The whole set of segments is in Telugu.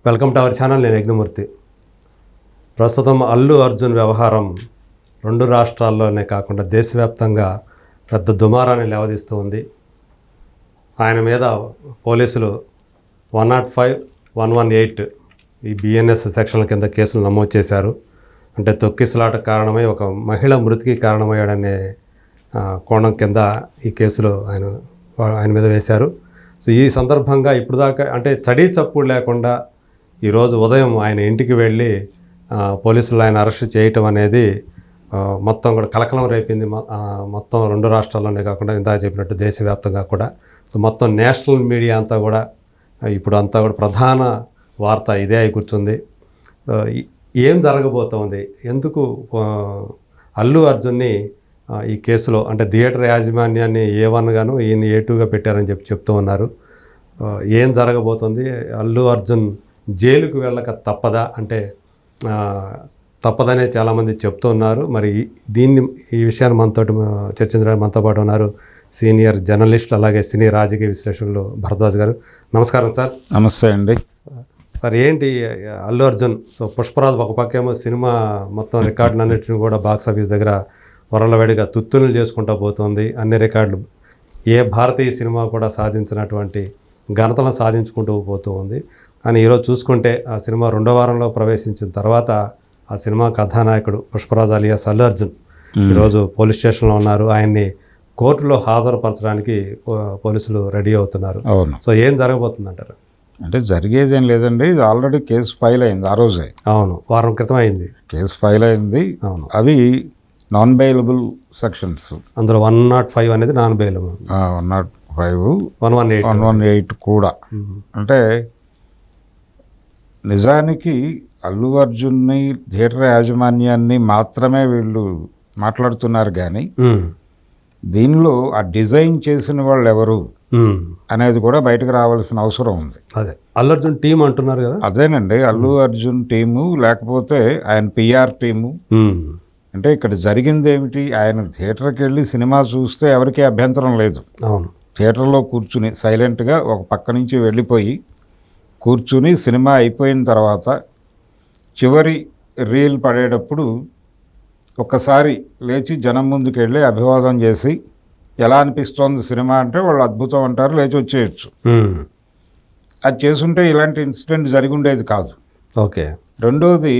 Welcome to our channel. నేను యజ్ఞమూర్తి. ప్రస్తుతం అల్లు అర్జున్ వ్యవహారం రెండు రాష్ట్రాల్లోనే కాకుండా దేశవ్యాప్తంగా పెద్ద దుమారాన్ని లేవదీస్తూ ఉంది. ఆయన మీద పోలీసులు 105, 118 ఈ BNS సెక్షన్ల కింద కేసులు నమోదు చేశారు. అంటే తొక్కిసలాట కారణమై ఒక మహిళ మృతికి కారణమయ్యాడనే కోణం కింద ఈ కేసులు ఆయన మీద వేశారు. సో ఈ సందర్భంగా ఇప్పుడు దాకా అంటే చడీ చప్పుడు లేకుండా ఈరోజు ఉదయం ఆయన ఇంటికి వెళ్ళి పోలీసులు ఆయన అరెస్ట్ చేయటం అనేది మొత్తం కూడా కలకలం రేపింది. మొత్తం రెండు రాష్ట్రాల్లోనే కాకుండా ఇందాక చెప్పినట్టు దేశవ్యాప్తంగా కూడా. సో మొత్తం నేషనల్ మీడియా అంతా కూడా ఇప్పుడు అంతా కూడా ప్రధాన వార్త ఇదే అయి కూర్చుంది. ఏం జరగబోతోంది, ఎందుకు అల్లు అర్జున్ని ఈ కేసులో అంటే థియేటర్ యాజమాన్యాన్ని A1 గాను ఈయన A2గా పెట్టారని చెప్తూ ఉన్నారు. ఏం జరగబోతుంది, అల్లు అర్జున్ జైలుకు వెళ్ళక తప్పదా అంటే తప్పదనే చాలామంది చెప్తూ ఉన్నారు. మరి ఈ విషయాన్ని మనతో చర్చించడానికి మనతో పాటు ఉన్నారు సీనియర్ జర్నలిస్ట్ అలాగే సినీ రాజకీయ విశ్లేషకులు భరద్వాజ్ గారు. నమస్కారం సార్. నమస్తే అండి. సార్, ఏంటి అల్లు అర్జున్ సో పుష్పరాజ్ ఒక పక్కేమో సినిమా మొత్తం రికార్డులన్నింటినీ కూడా బాక్స్ ఆఫీస్ దగ్గర వరలవేడిగా తుత్తులు చేసుకుంటూ పోతుంది. అన్ని రికార్డులు ఏ భారతీయ సినిమా కూడా సాధించినటువంటి ఘనతలను సాధించుకుంటూ పోతూ ఉంది. కానీ ఈరోజు చూసుకుంటే ఆ సినిమా 2వ వారంలో ప్రవేశించిన తర్వాత ఆ సినిమా కథానాయకుడు పుష్పరాజ్ అలియాస్ అల్లు అర్జున్ ఈరోజు పోలీస్ స్టేషన్లో ఉన్నారు. ఆయన్ని కోర్టులో హాజరుపరచడానికి పోలీసులు రెడీ అవుతున్నారు. సో ఏం జరగబోతుంది అంటారు? అంటే జరిగేది ఏం లేదండి, ఇది ఆల్రెడీ కేసు ఫైల్ అయింది. ఆ రోజే, అవును, వారం క్రితం అయింది కేసు ఫైల్ అయింది. అవును, అవి నాన్ బెయిలబుల్ సెక్షన్స్. అందులో 105 అనేది నాన్ బెయిలబుల్, 105, 118, 118 కూడా. అంటే నిజానికి అల్లు అర్జున్ని థియేటర్ యాజమాన్యాన్ని మాత్రమే వీళ్ళు మాట్లాడుతున్నారు, కానీ దీనిలో ఆ డిజైన్ చేసిన వాళ్ళు ఎవరు అనేది కూడా బయటకు రావాల్సిన అవసరం ఉంది. అదే అల్లు అర్జున్ టీం అంటున్నారు కదా. అదేనండి, అల్లు అర్జున్ టీము లేకపోతే ఆయన PR టీము. అంటే ఇక్కడ జరిగింది ఏమిటి, ఆయన థియేటర్కి వెళ్ళి సినిమా చూస్తే ఎవరికీ అభ్యంతరం లేదు. అవును, థియేటర్లో కూర్చుని సైలెంట్గా ఒక పక్క నుంచి వెళ్ళిపోయి కూర్చుని సినిమా అయిపోయిన తర్వాత చివరి రీల్ పడేటప్పుడు ఒక్కసారి లేచి జనం ముందుకు వెళ్ళి అభివాదం చేసి ఎలా అనిపిస్తోంది సినిమా అంటే వాళ్ళు అద్భుతం అంటారు, లేచి వచ్చేయచ్చు. అది చేసుంటే ఇలాంటి ఇన్సిడెంట్ జరిగి ఉండేది కాదు. ఓకే. రెండోది,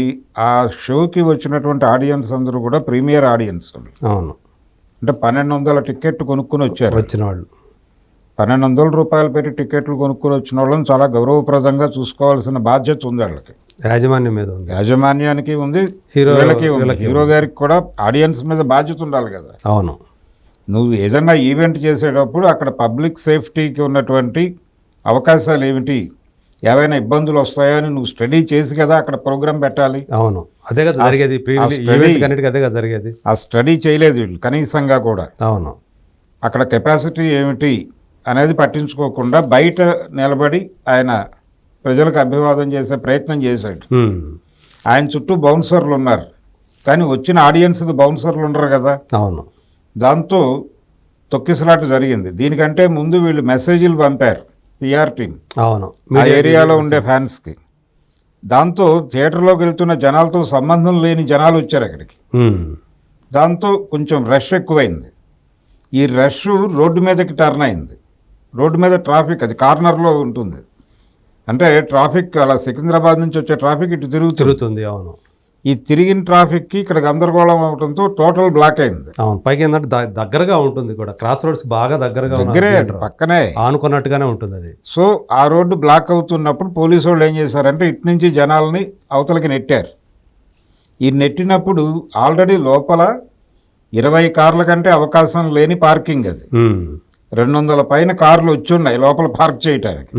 ఆ షోకి వచ్చినటువంటి ఆడియన్స్ అందరూ కూడా ప్రీమియర్ ఆడియన్స్. అవును, అంటే 1200 టికెట్ కొనుక్కుని వచ్చారు. వచ్చిన వాళ్ళు 1200 రూపాయలు పెట్టి టికెట్లు కొనుక్కుని వచ్చిన వాళ్ళని చాలా గౌరవప్రదంగా చూసుకోవాల్సిన బాధ్యత ఉంది వాళ్ళకి. యాజమాన్యం మీద ఉంది, యాజమాన్యానికి ఉంది, హీరోకి ఉంది. హీరో గారికి కూడా ఆడియన్స్ మీద బాధ్యత ఉండాలి కదా. అవును, నువ్వు ఏదైనా ఈవెంట్ చేసేటప్పుడు అక్కడ పబ్లిక్ సేఫ్టీకి ఉన్నటువంటి అవకాశాలు ఏమిటి, ఏవైనా ఇబ్బందులు వస్తాయని నువ్వు స్టడీ చేసి కదా అక్కడ ప్రోగ్రామ్ పెట్టాలి. అవును, అదే కదా జరిగేది. అదే కదా జరిగేది. ఆ స్టడీ చేయలేదు వీళ్ళు కనీసంగా కూడా. అవును, అక్కడ కెపాసిటీ ఏమిటి అనేది పట్టించుకోకుండా బయట నిలబడి ఆయన ప్రజలకు అభివాదం చేసే ప్రయత్నం చేశాడు. ఆయన చుట్టూ బౌన్సర్లు ఉన్నారు, కానీ వచ్చిన ఆడియన్స్కి బౌన్సర్లు ఉండరు కదా. అవును, దాంతో తొక్కిసలాట జరిగింది. దీనికంటే ముందు వీళ్ళు మెసేజ్లు పంపారు PR టీం, అవును, ఆ ఏరియాలో ఉండే ఫ్యాన్స్కి. దాంతో థియేటర్లోకి వెళ్తున్న జనాలతో సంబంధం లేని జనాలు వచ్చారు అక్కడికి. దాంతో కొంచెం రష్ ఎక్కువైంది. ఈ రష్ రోడ్డు మీదకి టర్న్ అయింది. రోడ్డు మీద ట్రాఫిక్, అది కార్నర్లో ఉంటుంది. అంటే ట్రాఫిక్ అలా సికింద్రాబాద్ నుంచి వచ్చే ట్రాఫిక్ ఇటు తిరుగుతుంది. అవును, ఈ తిరిగిన ట్రాఫిక్కి ఇక్కడ గందరగోళం అవడంతో టోటల్ బ్లాక్ అయింది. అవును, పైకి ఏంటంటే దగ్గరగా ఉంటుంది కూడా, క్రాస్ రోడ్స్ బాగా దగ్గరగా పక్కనే ఆనుకున్నట్టుగానే ఉంటుంది అది. సో ఆ రోడ్డు బ్లాక్ అవుతున్నప్పుడు పోలీసు వాళ్ళు ఏం చేశారంటే ఇటు నుంచి జనాల్ని అవతలకి నెట్టారు. ఈ నెట్టినప్పుడు ఆల్రెడీ లోపల 20 కార్ల కంటే అవకాశం లేని పార్కింగ్ అది. 200 పైన కార్లు వచ్చి ఉన్నాయి లోపల పార్క్ చేయటానికి.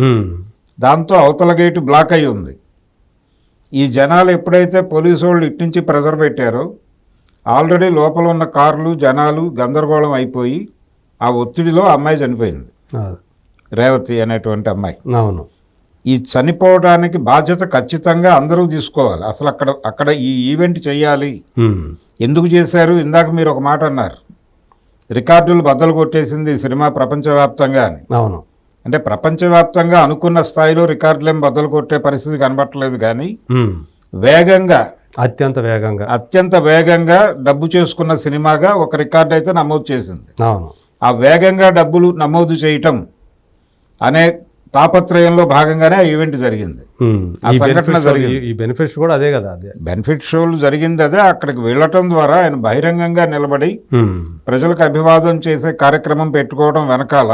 దాంతో అవతల గేటు బ్లాక్ అయి ఉంది. ఈ జనాలు ఎప్పుడైతే పోలీసు వాళ్ళు ఇటు నుంచి ప్రెజర్ పెట్టారో ఆల్రెడీ లోపల ఉన్న కార్లు జనాలు గందరగోళం అయిపోయి ఆ ఒత్తిడిలో అమ్మాయి చనిపోయింది, రేవతి అనేటువంటి అమ్మాయి. అవును, ఈ చనిపోవడానికి బాధ్యత ఖచ్చితంగా అందరూ తీసుకోవాలి. అసలు అక్కడ ఈ ఈవెంట్ చేయాలి, ఎందుకు చేశారు? ఇందాక మీరు ఒక మాట అన్నారు, రికార్డులు బద్దలు కొట్టేసింది సినిమా ప్రపంచవ్యాప్తంగా అని. అవును, అంటే ప్రపంచవ్యాప్తంగా అనుకున్న స్థాయిలో రికార్డులేం బద్దలు కొట్టే పరిస్థితి కనబట్టలేదు, కానీ వేగంగా అత్యంత వేగంగా డబ్బు చేసుకున్న సినిమాగా ఒక రికార్డు అయితే నమోదు చేసింది. అవును. ఆ వేగంగా డబ్బులు నమోదు చేయటం అనే తాపత్రయంలో భాగంగానే ఆ ఈవెంట్ జరిగింది. ఆ సంఘటన జరిగింది. ఈ బెనిఫిట్స్ కూడా అదే కదా, అదే బెనిఫిట్ షోలు జరిగింది అదే. అక్కడికి వెళ్ళటం ద్వారా ఆయన బహిరంగంగా నిలబడి ప్రజలకు అభివాదం చేసే కార్యక్రమం పెట్టుకోవడం వెనకాల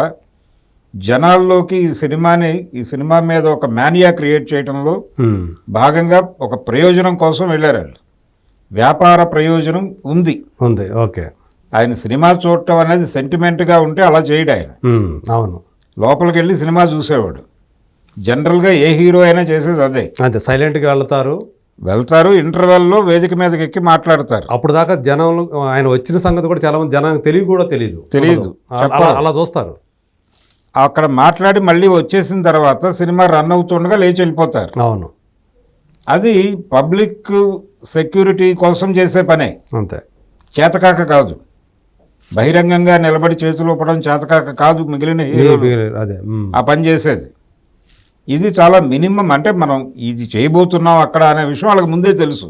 జనాల్లోకి ఈ సినిమా మీద ఒక మానియా క్రియేట్ చేయడంలో భాగంగా ఒక ప్రయోజనం కోసం వెళ్ళారు వాళ్ళు. వ్యాపార ప్రయోజనం ఉంది. ఓకే. ఆయన సినిమా చూడటం అనేది సెంటిమెంట్గా ఉంటే అలా చేయడు ఆయన. అవును. లోపలికి వెళ్ళి సినిమా చూసేవాడు. జనరల్గా ఏ హీరో అయినా చేసేది అదే. అంతే, సైలెంట్గా వెళ్తారు, ఇంటర్వెల్లో వేదిక మీదకి ఎక్కి మాట్లాడతారు. అప్పుడు దాకా జనంలో ఆయన వచ్చిన సంగతి కూడా చాలా మంది జనానికి తెలియదు, అలా చూస్తారు. అక్కడ మాట్లాడి మళ్ళీ వచ్చేసిన తర్వాత సినిమా రన్ అవుతుండగా లేచి వెళ్ళిపోతారు. అవును. అది పబ్లిక్ సెక్యూరిటీ కోసం చేసే పనే, అంతే. చేతకాక కాదు. బహిరంగంగా నిలబడి చేతులు ఊపడం చేతకాక కాదు. మిగిలిన అదే ఆ పని చేసేది. ఇది చాలా మినిమం. అంటే మనం ఇది చేయబోతున్నాం అక్కడ అనే విషయం వాళ్ళకి ముందే తెలుసు.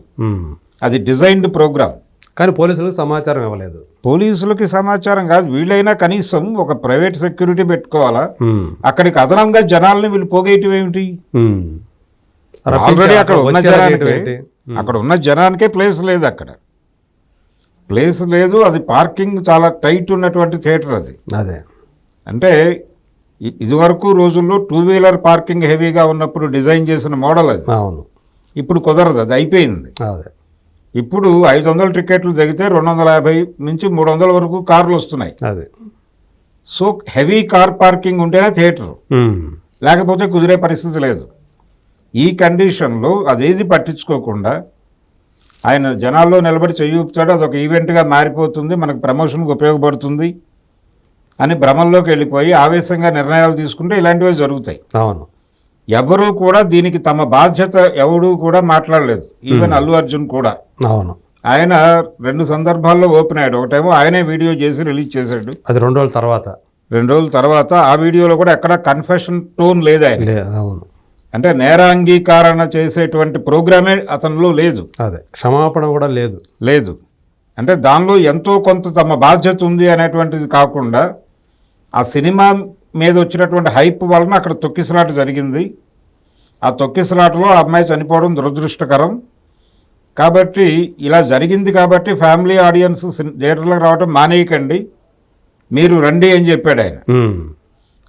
అది డిజైన్డ్ ప్రోగ్రామ్. కానీ పోలీసులకు సమాచారం ఇవ్వలేదు. పోలీసులకి సమాచారం కాదు, వీళ్ళైనా కనీసం ఒక ప్రైవేట్ సెక్యూరిటీ పెట్టుకోవాలా. అక్కడికి అదనంగా జనాల్ని వీళ్ళు పోగేయటం ఏమిటి? ఆల్రెడీ అక్కడ ఉన్న జనానికే ప్లేస్ లేదు. అక్కడ ప్లేస్ లేదు. అది పార్కింగ్ చాలా టైట్ ఉన్నటువంటి థియేటర్ అది. అదే అంటే ఇదివరకు రోజుల్లో 2-వీలర్ పార్కింగ్ హెవీగా ఉన్నప్పుడు డిజైన్ చేసిన మోడల్ అది. అవును. ఇప్పుడు కుదరదు, అది అయిపోయింది. అదే. ఇప్పుడు 500 టికెట్లు దిగితే 250 నుంచి 300 వరకు కార్లు వస్తున్నాయి. అదే. సో హెవీ కార్ పార్కింగ్ ఉంటేనే థియేటర్, లేకపోతే కుదిరే పరిస్థితి లేదు. ఈ కండిషన్లో అదేది పట్టించుకోకుండా ఆయన జనాల్లో నిలబడి చెయ్యూపుతాడు. అదొక ఈవెంట్గా మారిపోతుంది, మనకు ప్రమోషన్కి ఉపయోగపడుతుంది అని భ్రమంలోకి వెళ్ళిపోయి ఆవేశంగా నిర్ణయాలు తీసుకుంటే ఇలాంటివే జరుగుతాయి. అవును. ఎవరూ కూడా దీనికి తమ బాధ్యత ఎవడూ కూడా మాట్లాడలేదు. ఈవెన్ అల్లు అర్జున్ కూడా. అవును. ఆయన 2 సందర్భాల్లో ఓపెన్ అయ్యాడు. ఒకటేమో ఆయనే వీడియో చేసి రిలీజ్ చేశాడు, అది 2 రోజుల తర్వాత. ఆ వీడియోలో కూడా ఎక్కడ కన్ఫెషన్ టోన్ లేదు ఆయన. అవును. అంటే నేరాంగీకరణ చేసేటువంటి ప్రోగ్రామే అతనిలో లేదు. అదే, క్షమాపణ కూడా లేదు. అంటే దానిలో ఎంతో కొంత తమ బాధ్యత ఉంది అనేటువంటిది కాకుండా ఆ సినిమా మీద వచ్చినటువంటి హైప్ వలన అక్కడ తొక్కిసలాట జరిగింది. ఆ తొక్కిసలాటలో ఆ అమ్మాయి చనిపోవడం దురదృష్టకరం. కాబట్టి ఇలా జరిగింది కాబట్టి ఫ్యామిలీ ఆడియన్స్ థియేటర్లకు రావడం మానేయకండి, మీరు రండి అని చెప్పాడు ఆయన.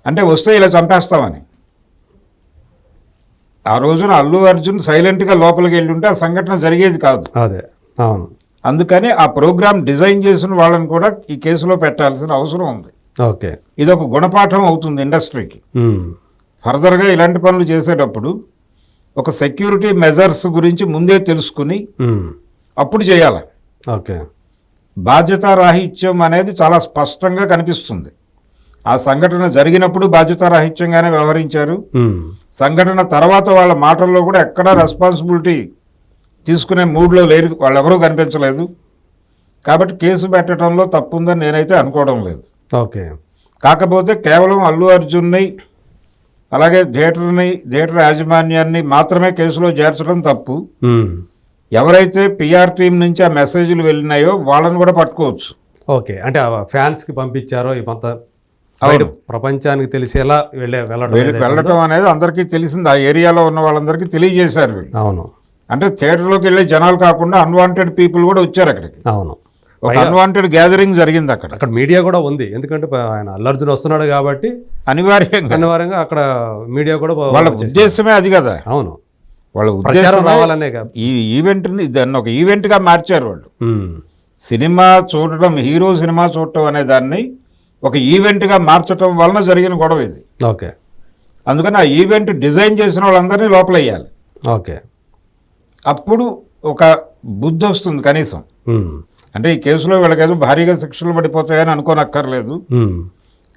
అంటే వస్తే ఇలా చంపేస్తామని. ఆ రోజున అల్లు అర్జున్ సైలెంట్గా లోపలికి వెళ్ళి ఉంటే ఆ సంఘటన జరిగేది కాదు. అదే. అవును. అందుకని ఆ ప్రోగ్రామ్ డిజైన్ చేసిన వాళ్ళని కూడా ఈ కేసులో పెట్టాల్సిన అవసరం ఉంది. ఓకే. ఇది ఒక గుణపాఠం అవుతుంది ఇండస్ట్రీకి. ఫర్దర్గా ఇలాంటి పనులు చేసేటప్పుడు ఒక సెక్యూరిటీ మెజర్స్ గురించి ముందే తెలుసుకుని అప్పుడు చేయాలి. ఓకే. బాధ్యతారాహిత్యం అనేది చాలా స్పష్టంగా కనిపిస్తుంది. ఆ సంఘటన జరిగినప్పుడు బాధ్యతారాహిత్యంగానే వ్యవహరించారు. సంఘటన తర్వాత వాళ్ళ మాటల్లో కూడా ఎక్కడా రెస్పాన్సిబిలిటీ తీసుకునే మూడ్లో లేరు, వాళ్ళెవరూ కనిపించలేదు. కాబట్టి కేసు పెట్టడంలో తప్పుందని నేనైతే అనుకోవడం లేదు. ఓకే. కాకపోతే కేవలం అల్లు అర్జున్ని అలాగే థియేటర్ యాజమాన్యాన్ని మాత్రమే కేసులో చేర్చడం తప్పు. ఎవరైతే పిఆర్ టీం నుంచి ఆ మెసేజ్లు వెళ్ళినాయో వాళ్ళని కూడా పట్టుకోవచ్చు. ఓకే. అంటే ఫ్యాన్స్కి పంపించారో ఇవంతా ప్రపంచానికి తెలిసేలా వెళ్ళటం అనేది అందరికీ తెలిసింది. ఆ ఏరియాలో ఉన్న వాళ్ళందరికీ తెలియజేశారు వీళ్ళు. అవును. అంటే థియేటర్లోకి వెళ్ళే జనాలు కాకుండా అన్వాంటెడ్ పీపుల్ కూడా వచ్చారు అక్కడికి. అవును. ఒక అన్వాంటెడ్ గ్యాదరింగ్ జరిగింది అక్కడ మీడియా కూడా ఉంది, ఎందుకంటే ఆయన అల్లు అర్జున్ వస్తున్నాడు కాబట్టి అనివార్యంగా అక్కడ మీడియా కూడా వాళ్ళ ఉద్దేశమే అది కదా. అవును. వాళ్ళ ఉద్దేశం రావాలనే ఈ ఈవెంట్ని దాన్ని ఒక ఈవెంట్గా మార్చారు వాళ్ళు. సినిమా చూడటం, హీరో సినిమా చూడటం అనే దాన్ని ఒక ఈవెంట్గా మార్చడం వలన జరిగిన గొడవ ఇది. ఓకే. అందుకని ఆ ఈవెంట్ డిజైన్ చేసిన వాళ్ళందరినీ లోపల వేయాలి. ఓకే. అప్పుడు ఒక బుద్ధి వస్తుంది కనీసం. అంటే ఈ కేసులో వీళ్ళకేదో భారీగా శిక్షలు పడిపోతాయని అనుకోనక్కర్లేదు.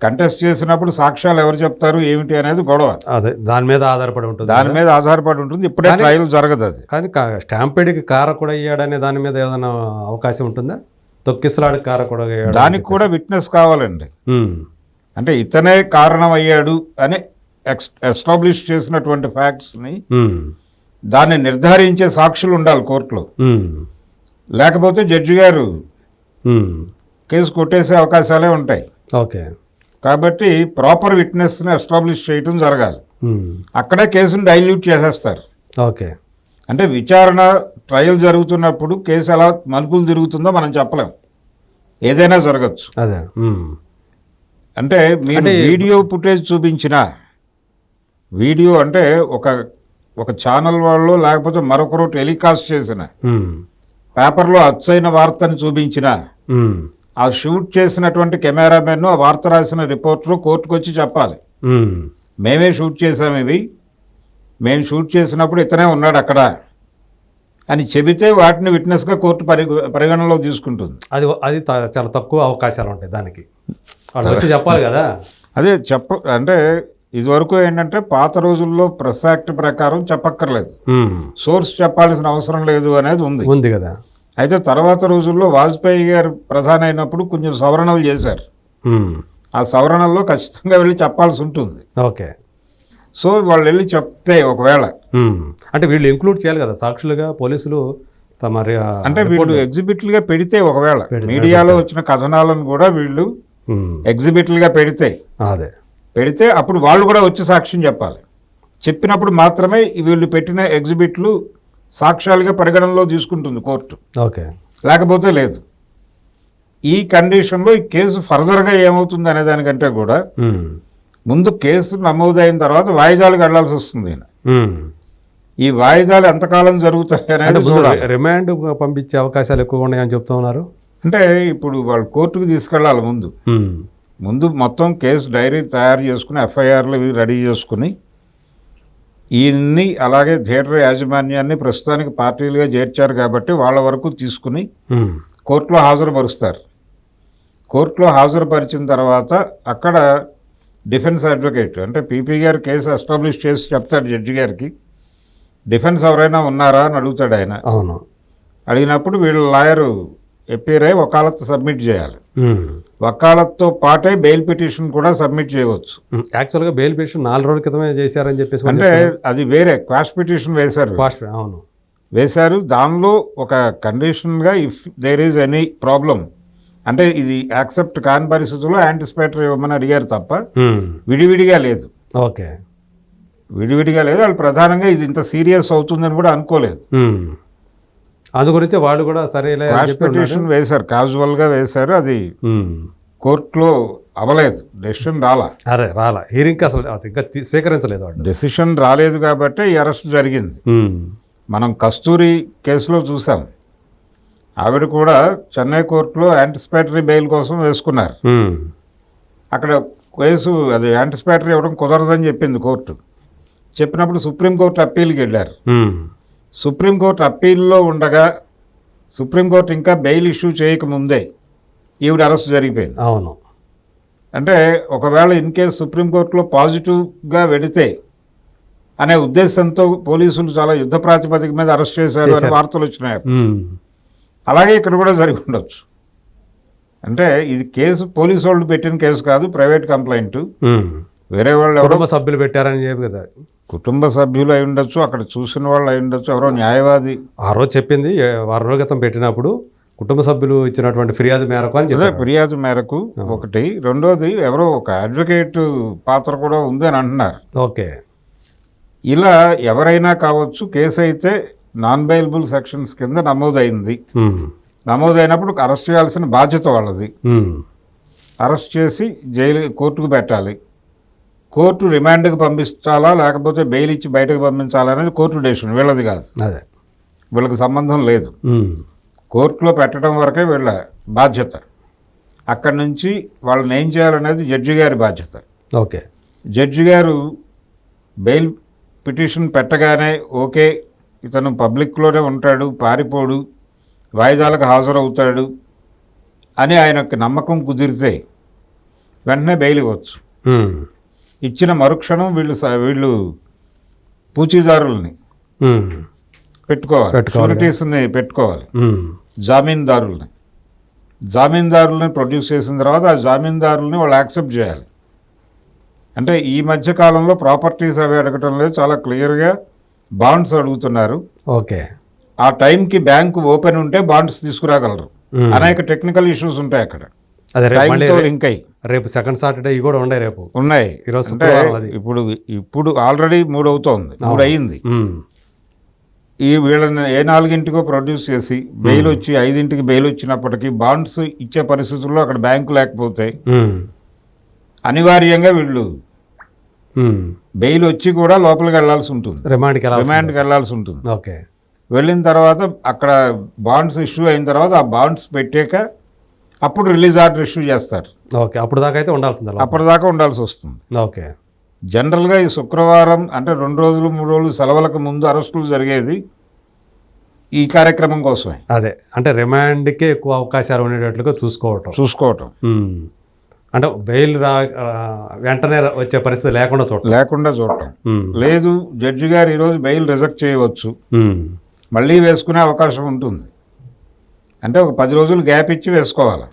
కంటెస్ట్ చేసినప్పుడు సాక్ష్యాలు ఎవరు చెప్తారు ఏమిటి అనేది గొడవ. అదే దాని మీద ఆధారపడి ఉంటుంది. ఇప్పుడే ట్రయల్ జరగదు అది. కానీ స్టాంపేడ్కి కారకుడు అయ్యాడనే దాని మీద ఏదైనా అవకాశం ఉంటుందా? తొక్కిసలాడు కారకుడు దానికి కూడా విట్నెస్ కావాలండి. అంటే ఇతనే కారణం అయ్యాడు అని ఎస్టాబ్లిష్ చేసినటువంటి ఫ్యాక్ట్స్ని దాన్ని నిర్ధారించే సాక్షులు ఉండాలి కోర్టులో. లేకపోతే జడ్జి గారు కేసు కొట్టేసే అవకాశాలే ఉంటాయి. ఓకే. కాబట్టి ప్రాపర్ విట్నెస్ని ఎస్టాబ్లిష్ చేయటం జరగాలి. అక్కడే కేసును డైల్యూట్ చేసేస్తారు. ఓకే. అంటే విచారణ ట్రయల్ జరుగుతున్నప్పుడు కేసు ఎలా మలుపులు తిరుగుతుందో మనం చెప్పలేం, ఏదైనా జరగచ్చు. అదే. అంటే మీరు వీడియో ఫుటేజ్ చూపించిన వీడియో అంటే ఒక ఛానల్ వాళ్ళు లేకపోతే మరొకరు టెలికాస్ట్ చేసిన పేపర్లో అచ్చైన వార్తని చూపించిన ఆ షూట్ చేసినటువంటి కెమెరామెన్ ఆ వార్త రాసిన రిపోర్టరు కోర్టుకు వచ్చి చెప్పాలి, మేమే షూట్ చేసాము, మేము షూట్ చేసినప్పుడు ఇతనే ఉన్నాడు అక్కడ అని చెబితే వాటిని విట్నెస్గా కోర్టు పరిగణనలో తీసుకుంటుంది. అది చాలా తక్కువ అవకాశాలు ఉంటాయి దానికి, వాళ్ళు వచ్చి చెప్పాలి కదా. అదే అంటే ఇదివరకు ఏంటంటే పాత రోజుల్లో ప్రెస్ యాక్ట్ ప్రకారం చెప్పక్కర్లేదు, సోర్స్ చెప్పాల్సిన అవసరం లేదు అనేది ఉంది కదా. అయితే తర్వాత రోజుల్లో వాజ్పేయి గారు ప్రధాని అయినప్పుడు కొంచెం సవరణలు చేశారు. ఆ సవరణల్లో ఖచ్చితంగా వెళ్ళి చెప్పాల్సి ఉంటుంది. ఓకే. సో వాళ్ళు వెళ్ళి చెప్తే ఒకవేళ అంటే వీళ్ళు ఇంక్లూడ్ చేయాలి కదా సాక్షులుగా పోలీసులు తమ అంటే వీళ్ళు ఎగ్జిబిట్లుగా పెడితే ఒకవేళ మీడియాలో వచ్చిన కథనాలను కూడా వీళ్ళు ఎగ్జిబిట్లుగా పెడితే అప్పుడు వాళ్ళు కూడా వచ్చి సాక్ష్యం చెప్పాలి. చెప్పినప్పుడు మాత్రమే వీళ్ళు పెట్టిన ఎగ్జిబిట్లు సాక్ష్యాలుగా పరిగణనలో తీసుకుంటుంది కోర్టు. ఓకే. లేకపోతే లేదు. ఈ కండిషన్లో ఈ కేసు ఫర్దర్గా ఏమవుతుంది అనే దానికంటే కూడా ముందు కేసు నమోదైన తర్వాత వాయిదాలకు వెళ్లాల్సి వస్తుంది. ఈ వాయిదాలు ఎంతకాలం జరుగుతాయి అనేది చూడాలి. రిమాండ్ పంపించే అవకాశాలు ఎక్కువ ఉన్నాయని చెప్తా ఉన్నారు. అంటే ఇప్పుడు వాళ్ళు కోర్టుకు తీసుకెళ్ళాలి ముందు మొత్తం కేసు డైరీ తయారు చేసుకుని ఎఫ్ఐఆర్లు ఇవి రెడీ చేసుకుని ఇన్ని అలాగే థియేటర్ యాజమాన్యాన్ని ప్రస్తుతానికి పార్టీలుగా చేర్చారు కాబట్టి వాళ్ళ వరకు తీసుకుని కోర్టులో హాజరుపరుస్తారు. కోర్టులో హాజరుపరిచిన తర్వాత అక్కడ డిఫెన్స్ అడ్వకేట్ అంటే పీపీ గారు కేసు ఎస్టాబ్లిష్ చేసి చెప్తాడు జడ్జి గారికి, డిఫెన్స్ ఎవరైనా ఉన్నారా అని అడుగుతాడు ఆయన. అవును. అడిగినప్పుడు వీళ్ళ లాయరు ఎపీర్ అయి వకాలత్ సబ్మిట్ చేయాలి. వకాలత్తో పాటే బెయిల్ పిటిషన్ కూడా సబ్మిట్ చేయవచ్చు. యాక్చువల్గా బెయిల్ పిటిషన్ 4 రోజుల క్రితమే చేశారని చెప్పేసి అంటే అది వేరే క్వాష్ పిటిషన్ వేశారు. అవును వేశారు. దానిలో ఒక కండిషన్గా if there is any problem అంటే ఇది యాక్సెప్ట్ కాని పరిస్థితుల్లో యాంటిసిపేటరీ ఇవ్వమని అడిగారు తప్ప విడివిడిగా లేదు. ఓకే. విడివిడిగా లేదు. వాళ్ళు ప్రధానంగా ఇది ఇంత సీరియస్ అవుతుందని కూడా అనుకోలేదు. అందు గురించి వాళ్ళు కూడా సరే పిటిషన్ వేశారు, క్యాజువల్గా వేశారు. అది కోర్టులో అవ్వలేదు, డెసిషన్ రాలా హీరింగ్ అసలు ఇంకా స్వీకరించలేదు. డెసిషన్ రాలేదు కాబట్టి ఈ అరెస్ట్ జరిగింది. మనం కస్తూరి కేసులో చూసాం, ఆవిడ కూడా చెన్నై కోర్టులో యాంటిసిపేటరీ బెయిల్ కోసం వేసుకున్నారు. అక్కడ కేసు అది యాంటిసిపేటరీ ఇవ్వడం కుదరదని చెప్పింది కోర్టు. చెప్పినప్పుడు సుప్రీంకోర్టు అప్పీల్కి వెళ్ళారు. సుప్రీంకోర్టు అప్పీల్లో ఉండగా సుప్రీంకోర్టు ఇంకా బెయిల్ ఇష్యూ చేయకముందే ఈవిడ అరెస్ట్ జరిగిపోయింది. అవును. అంటే ఒకవేళ ఇన్ కేసు సుప్రీంకోర్టులో పాజిటివ్గా వెడితే అనే ఉద్దేశంతో పోలీసులు చాలా యుద్ధ ప్రాతిపదిక మీద అరెస్ట్ చేశారు అనే వార్తలు వచ్చినాయి. అలాగే ఇక్కడ కూడా జరిగి ఉండొచ్చు. అంటే ఇది కేసు పోలీసు వాళ్ళు పెట్టిన కేసు కాదు, ప్రైవేట్ కంప్లైంట్. వేరే వాళ్ళు కుటుంబ సభ్యులు పెట్టారని చెప్పి కదా. కుటుంబ సభ్యులు అయి ఉండొచ్చు, అక్కడ చూసిన వాళ్ళు అయి ఉండొచ్చు, ఎవరో న్యాయవాది ఆ రోజు చెప్పింది 6 రోజుల క్రితం పెట్టినప్పుడు కుటుంబ సభ్యులు ఇచ్చినటువంటి ఫిర్యాదు మేరకు అని చెప్పారు. ఫిర్యాదు మేరకు ఒకటి. రెండోది ఎవరో ఒక అడ్వకేట్ పాత్ర కూడా ఉంది అని అంటున్నారు. ఓకే. ఇలా ఎవరైనా కావచ్చు. కేసు అయితే నాన్ బెయిలబుల్ సెక్షన్స్ కింద నమోదైంది. నమోదైనప్పుడు అరెస్ట్ చేయాల్సిన బాధ్యత వాళ్ళది. అరెస్ట్ చేసి కోర్టుకు పెట్టాలి. కోర్టు రిమాండ్కి పంపించాలా లేకపోతే బెయిల్ ఇచ్చి బయటకు పంపించాలా అనేది కోర్టు డెసిషన్, వీళ్ళది కాదు. వీళ్ళకి సంబంధం లేదు. కోర్టులో పెట్టడం వరకే వీళ్ళ బాధ్యత. అక్కడి నుంచి వాళ్ళని ఏం చేయాలనేది జడ్జి గారి బాధ్యత. ఓకే. జడ్జి గారు బెయిల్ పిటిషన్ పెట్టగానే ఓకే ఇతను పబ్లిక్లోనే ఉంటాడు, పారిపోడు, వాయిదాలకు హాజరవుతాడు అని ఆయనకు నమ్మకం కుదిరితే వెంటనే బెయిల్ ఇవ్వచ్చు. ఇచ్చిన మరుక్షణం వీళ్ళు పూచీదారుల్ని పెట్టుకోవాలి, షూరిటీస్ని పెట్టుకోవాలి, జామీందారుల్ని ప్రొడ్యూస్ చేసిన తర్వాత ఆ జామీందారుల్ని వాళ్ళు యాక్సెప్ట్ చేయాలి. అంటే ఈ మధ్య కాలంలో ప్రాపర్టీస్ అవి అడగటం లేదు, చాలా క్లియర్గా బాండ్స్ అడుగుతున్నారు. ఓకే. ఆ టైంకి బ్యాంకు ఓపెన్ ఉంటే బాండ్స్ తీసుకురాగలరు. అనేక టెక్నికల్ ఇష్యూస్ ఉంటాయి అక్కడ, అదే రేపు మళ్ళీ టైంతో లింక్ అయ్యి రేపు సెకండ్ సాటర్డే ఇవి కూడా ఉన్నాయి, రేపు ఉన్నాయి. ఈరోజు అంటే శుక్రవారం అది. ఇప్పుడు ఆల్రెడీ 3 అవుతోంది, 3 అయ్యింది. ఉమ్. ఈ వీళ్ళని ఏ 4ంటికో ప్రొడ్యూస్ చేసి బెయిల్ వచ్చి 5ంటికి బెయిల్ వచ్చినప్పటికీ బాండ్స్ ఇచ్చే పరిస్థితుల్లో అక్కడ బ్యాంకు లేకపోతే ఉమ్. అనివార్యంగా వీళ్ళు ఉమ్. బెయిల్ వచ్చి కూడా లోపలికి వెళ్లాల్సి ఉంటుంది, రిమాండ్కి రిమాండ్కి వెళ్లాల్సి ఉంటుంది. ఓకే. వెళ్ళిన తర్వాత అక్కడ బాండ్స్ ఇష్యూ అయిన తర్వాత ఆ బాండ్స్ పెట్టాక అప్పుడు రిలీజ్ ఆర్డర్ ఇష్యూ చేస్తారు. ఓకే, అప్పుడు దాకా అయితే ఉండాల్సింది అలా. అప్పటిదాకా ఉండాల్సి వస్తుంది. ఓకే. జనరల్గా ఈ శుక్రవారం అంటే 2 రోజులు 3 రోజులు సెలవులకు ముందు అరెస్టులు జరిగేది ఈ కార్యక్రమం కోసమే. అదే అంటే రిమాండ్కే ఎక్కువ అవకాశాలు ఉండేటట్లుగా చూసుకోవటం. ఉమ్. అంటే బెయిల్ వెంటనే వచ్చే పరిస్థితి లేకుండా చూడటం. లేదు, జడ్జి గారు ఈరోజు బెయిల్ రిజెక్ట్ చేయవచ్చు, ఉమ్. మళ్ళీ వేసుకునే అవకాశం ఉంటుంది. అంటే ఒక 10 రోజులు గ్యాప్ ఇచ్చి వేసుకోవాలి.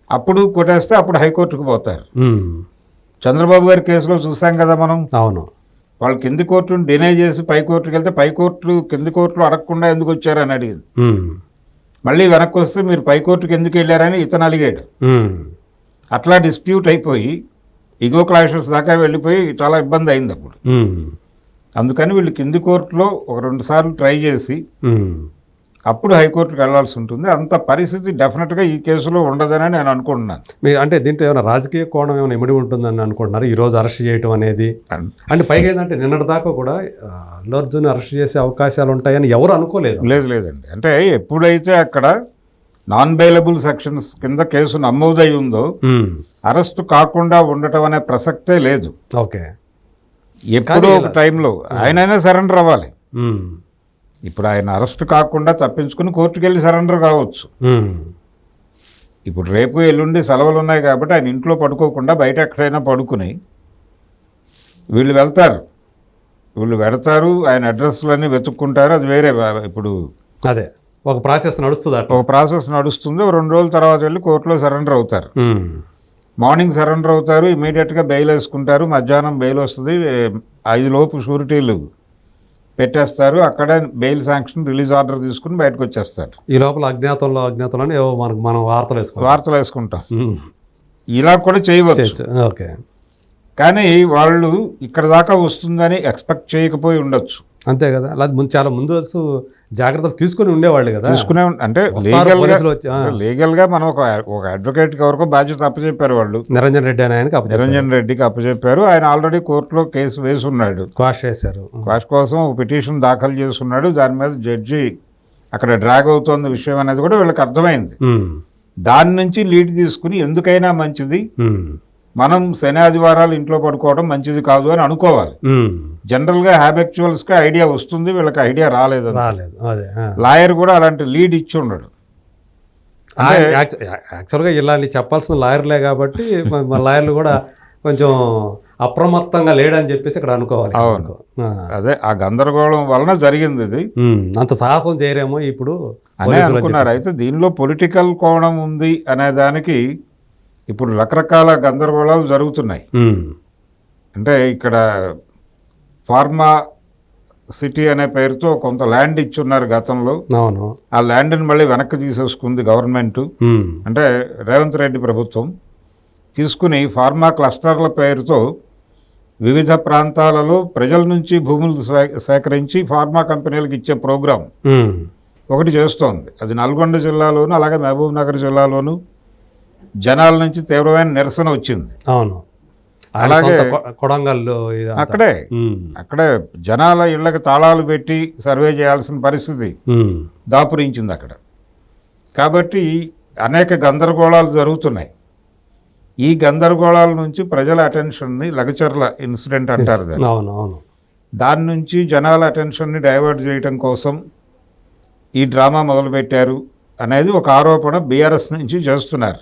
అప్పుడు కొట్టేస్తే అప్పుడు హైకోర్టుకు పోతారు. చంద్రబాబు గారి కేసులో చూసాం కదా మనం. అవును. వాళ్ళు కింది కోర్టును డినై చేసి పై కోర్టుకి వెళ్తే పై కోర్టులు కింది కోర్టులు అడగకుండా ఎందుకు వచ్చారని అడిగింది. మళ్ళీ వెనక్కి వస్తే మీరు పై కోర్టుకి ఎందుకు వెళ్ళారని ఇతను అలిగాడు. అట్లా డిస్ప్యూట్ అయిపోయి ఇగో క్లాషెస్ దాకా వెళ్ళిపోయి చాలా ఇబ్బంది అయింది అప్పుడు. అందుకని వీళ్ళు కింది కోర్టులో ఒక 2 సార్లు ట్రై చేసి అప్పుడు హైకోర్టుకు వెళ్లాల్సి ఉంటుంది. అంత పరిస్థితి డెఫినెట్గా ఈ కేసులో ఉండదని నేను అనుకుంటున్నాను. మీరు అంటే దీంట్లో ఏమైనా రాజకీయ కోణం ఏమైనా ఇమిడి ఉంటుందని అనుకుంటున్నారు ఈరోజు అరెస్ట్ చేయటం అనేది? అంటే పైగా ఏంటంటే నిన్నటిదాకా కూడా అల్లు అర్జున్ అరెస్ట్ చేసే అవకాశాలు ఉంటాయని ఎవరు అనుకోలేదు. లేదండి. అంటే ఎప్పుడైతే అక్కడ నాన్ బెయిలబుల్ సెక్షన్స్ కింద కేసు నమోదై ఉందో అరెస్టు కాకుండా ఉండటం అనే ప్రసక్తే లేదు. ఓకే. ఎప్పుడో ఒక టైంలో ఆయనైనా సరెండర్ అవ్వాలి. ఇప్పుడు ఆయన అరెస్ట్ కాకుండా తప్పించుకుని కోర్టుకు వెళ్ళి సరెండర్ కావచ్చు. ఇప్పుడు రేపు ఎల్లుండి సెలవులు ఉన్నాయి కాబట్టి ఆయన ఇంట్లో పడుకోకుండా బయట ఎక్కడైనా పడుకుని వీళ్ళు వెడతారు, ఆయన అడ్రస్లన్నీ వెతుక్కుంటారు, అది వేరే. ఇప్పుడు అదే ఒక ప్రాసెస్ నడుస్తుంది, ఒక ప్రాసెస్ నడుస్తుంది. 2 రోజుల తర్వాత వెళ్ళి కోర్టులో సరెండర్ అవుతారు. మార్నింగ్ సరెండర్ అవుతారు, ఇమీడియట్గా బెయిల్ వేసుకుంటారు, మధ్యాహ్నం బెయిల్ వస్తుంది, 5 లోపు షూరిటీలు పెట్టేస్తారు, అక్కడ బెయిల్ శాంక్షన్ రిలీజ్ ఆర్డర్ తీసుకుని బయటకు వచ్చేస్తారు. ఈ లోపల అజ్ఞాతంలోనే మనం వార్తలు వేసుకుంటాం. ఇలా కూడా చేయవచ్చు. ఓకే. కానీ వాళ్ళు ఇక్కడ దాకా వస్తుందని ఎక్స్పెక్ట్ చేయకపోయి ఉండొచ్చు. అంతే కదా, అలా చాలా ముందు జాగ్రత్తలు తీసుకుని ఉండేవాళ్ళు కదా. అంటే లీగల్గా మనం ఒక అడ్వకేట్కి ఎవరికో బాధ్యత అప్పచెప్పారు వాళ్ళు. నిరంజన్ రెడ్డికి అప్పచెప్పారు. ఆయన ఆల్రెడీ కోర్టులో కేసు వేసున్నాడు, క్వాష్ చేశారు. క్వాష్ కోసం ఒక పిటిషన్ దాఖలు చేస్తున్నాడు. దాని మీద జడ్జి అక్కడ డ్రాగ్ అవుతోంది విషయం అనేది కూడా వీళ్ళకి అర్థమైంది. దాని నుంచి లీడ్ తీసుకుని ఎందుకైనా మంచిది మనం శని ఆదివారాలు ఇంట్లో పడుకోవడం మంచిది కాదు అని అనుకోవాలి. జనరల్గా హ్యాబిచువల్స్గా ఐడియా వస్తుంది, వీళ్ళకి ఐడియా రాలేదు. లాయర్ కూడా అలాంటి లీడ్ ఇచ్చి ఉండడు. యాక్చువల్గా ఇలాంటి చెప్పాల్సిన లాయర్లే కాబట్టి మన లాయర్లు కూడా కొంచెం అప్రమత్తంగా లేడని చెప్పేసి ఇక్కడ అనుకోవాలి. అవును, అదే ఆ గందరగోళం వలన జరిగింది. ఇది అంత సాహసం చేయరేమో ఇప్పుడు అని అనుకున్నారు. అయితే దీనిలో పొలిటికల్ కోణం ఉంది అనే దానికి ఇప్పుడు రకరకాల గందరగోళాలు జరుగుతున్నాయి. అంటే ఇక్కడ ఫార్మా సిటీ అనే పేరుతో కొంత ల్యాండ్ ఇచ్చున్నారు గతంలో. అవును. ఆ ల్యాండ్ని మళ్ళీ వెనక్కి తీసేసుకుంది గవర్నమెంట్, అంటే రేవంత్ రెడ్డి ప్రభుత్వం తీసుకుని ఫార్మా క్లస్టర్ల పేరుతో వివిధ ప్రాంతాలలో ప్రజల నుంచి భూములు సేకరించి ఫార్మా కంపెనీలకు ఇచ్చే ప్రోగ్రాం ఒకటి చేస్తోంది. అది నల్గొండ జిల్లాలోను అలాగే మహబూబ్ నగర్ జిల్లాలోను జనాల నుంచి తీవ్రమైన నిరసన వచ్చింది. అవును. అలాగే కొడంగల్లో అక్కడే జనాల ఇళ్లకు తాళాలు పెట్టి సర్వే చేయాల్సిన పరిస్థితి దాపురించింది అక్కడ. కాబట్టి అనేక గందరగోళాలు జరుగుతున్నాయి. ఈ గందరగోళాల నుంచి ప్రజల అటెన్షన్ని లగచర్ల ఇన్సిడెంట్ అంటారు. దాని నుంచి జనాల అటెన్షన్ని డైవర్ట్ చేయడం కోసం ఈ డ్రామా మొదలుపెట్టారు అనేది ఒక ఆరోపణ బీఆర్ఎస్ నుంచి చేస్తున్నారు.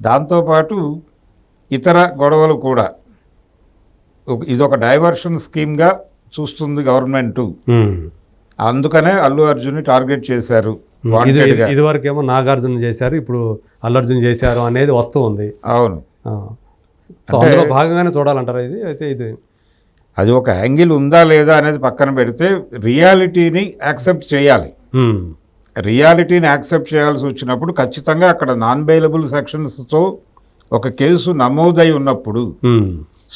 దాంతోపాటు ఇతర గొడవలు కూడా ఇదొక డైవర్షన్ స్కీమ్గా చూస్తుంది గవర్నమెంటు. అందుకనే అల్లు అర్జున్ని టార్గెట్ చేశారు. ఇదివరకేమో నాగార్జున చేశారు, ఇప్పుడు అల్లు అర్జున్ చేశారు అనేది వస్తూ ఉంది. అవును. సో అందులో భాగంగానే చూడాలంటారా ఇది అయితే ఇది అది ఒక యాంగిల్ ఉందా లేదా అనేది పక్కన పెడితే రియాలిటీని యాక్సెప్ట్ చేయాలి. రియాలిటీని యాక్సెప్ట్ చేయాల్సి వచ్చినప్పుడు ఖచ్చితంగా అక్కడ నాన్ బెయిలబుల్ సెక్షన్స్తో ఒక కేసు నమోదై ఉన్నప్పుడు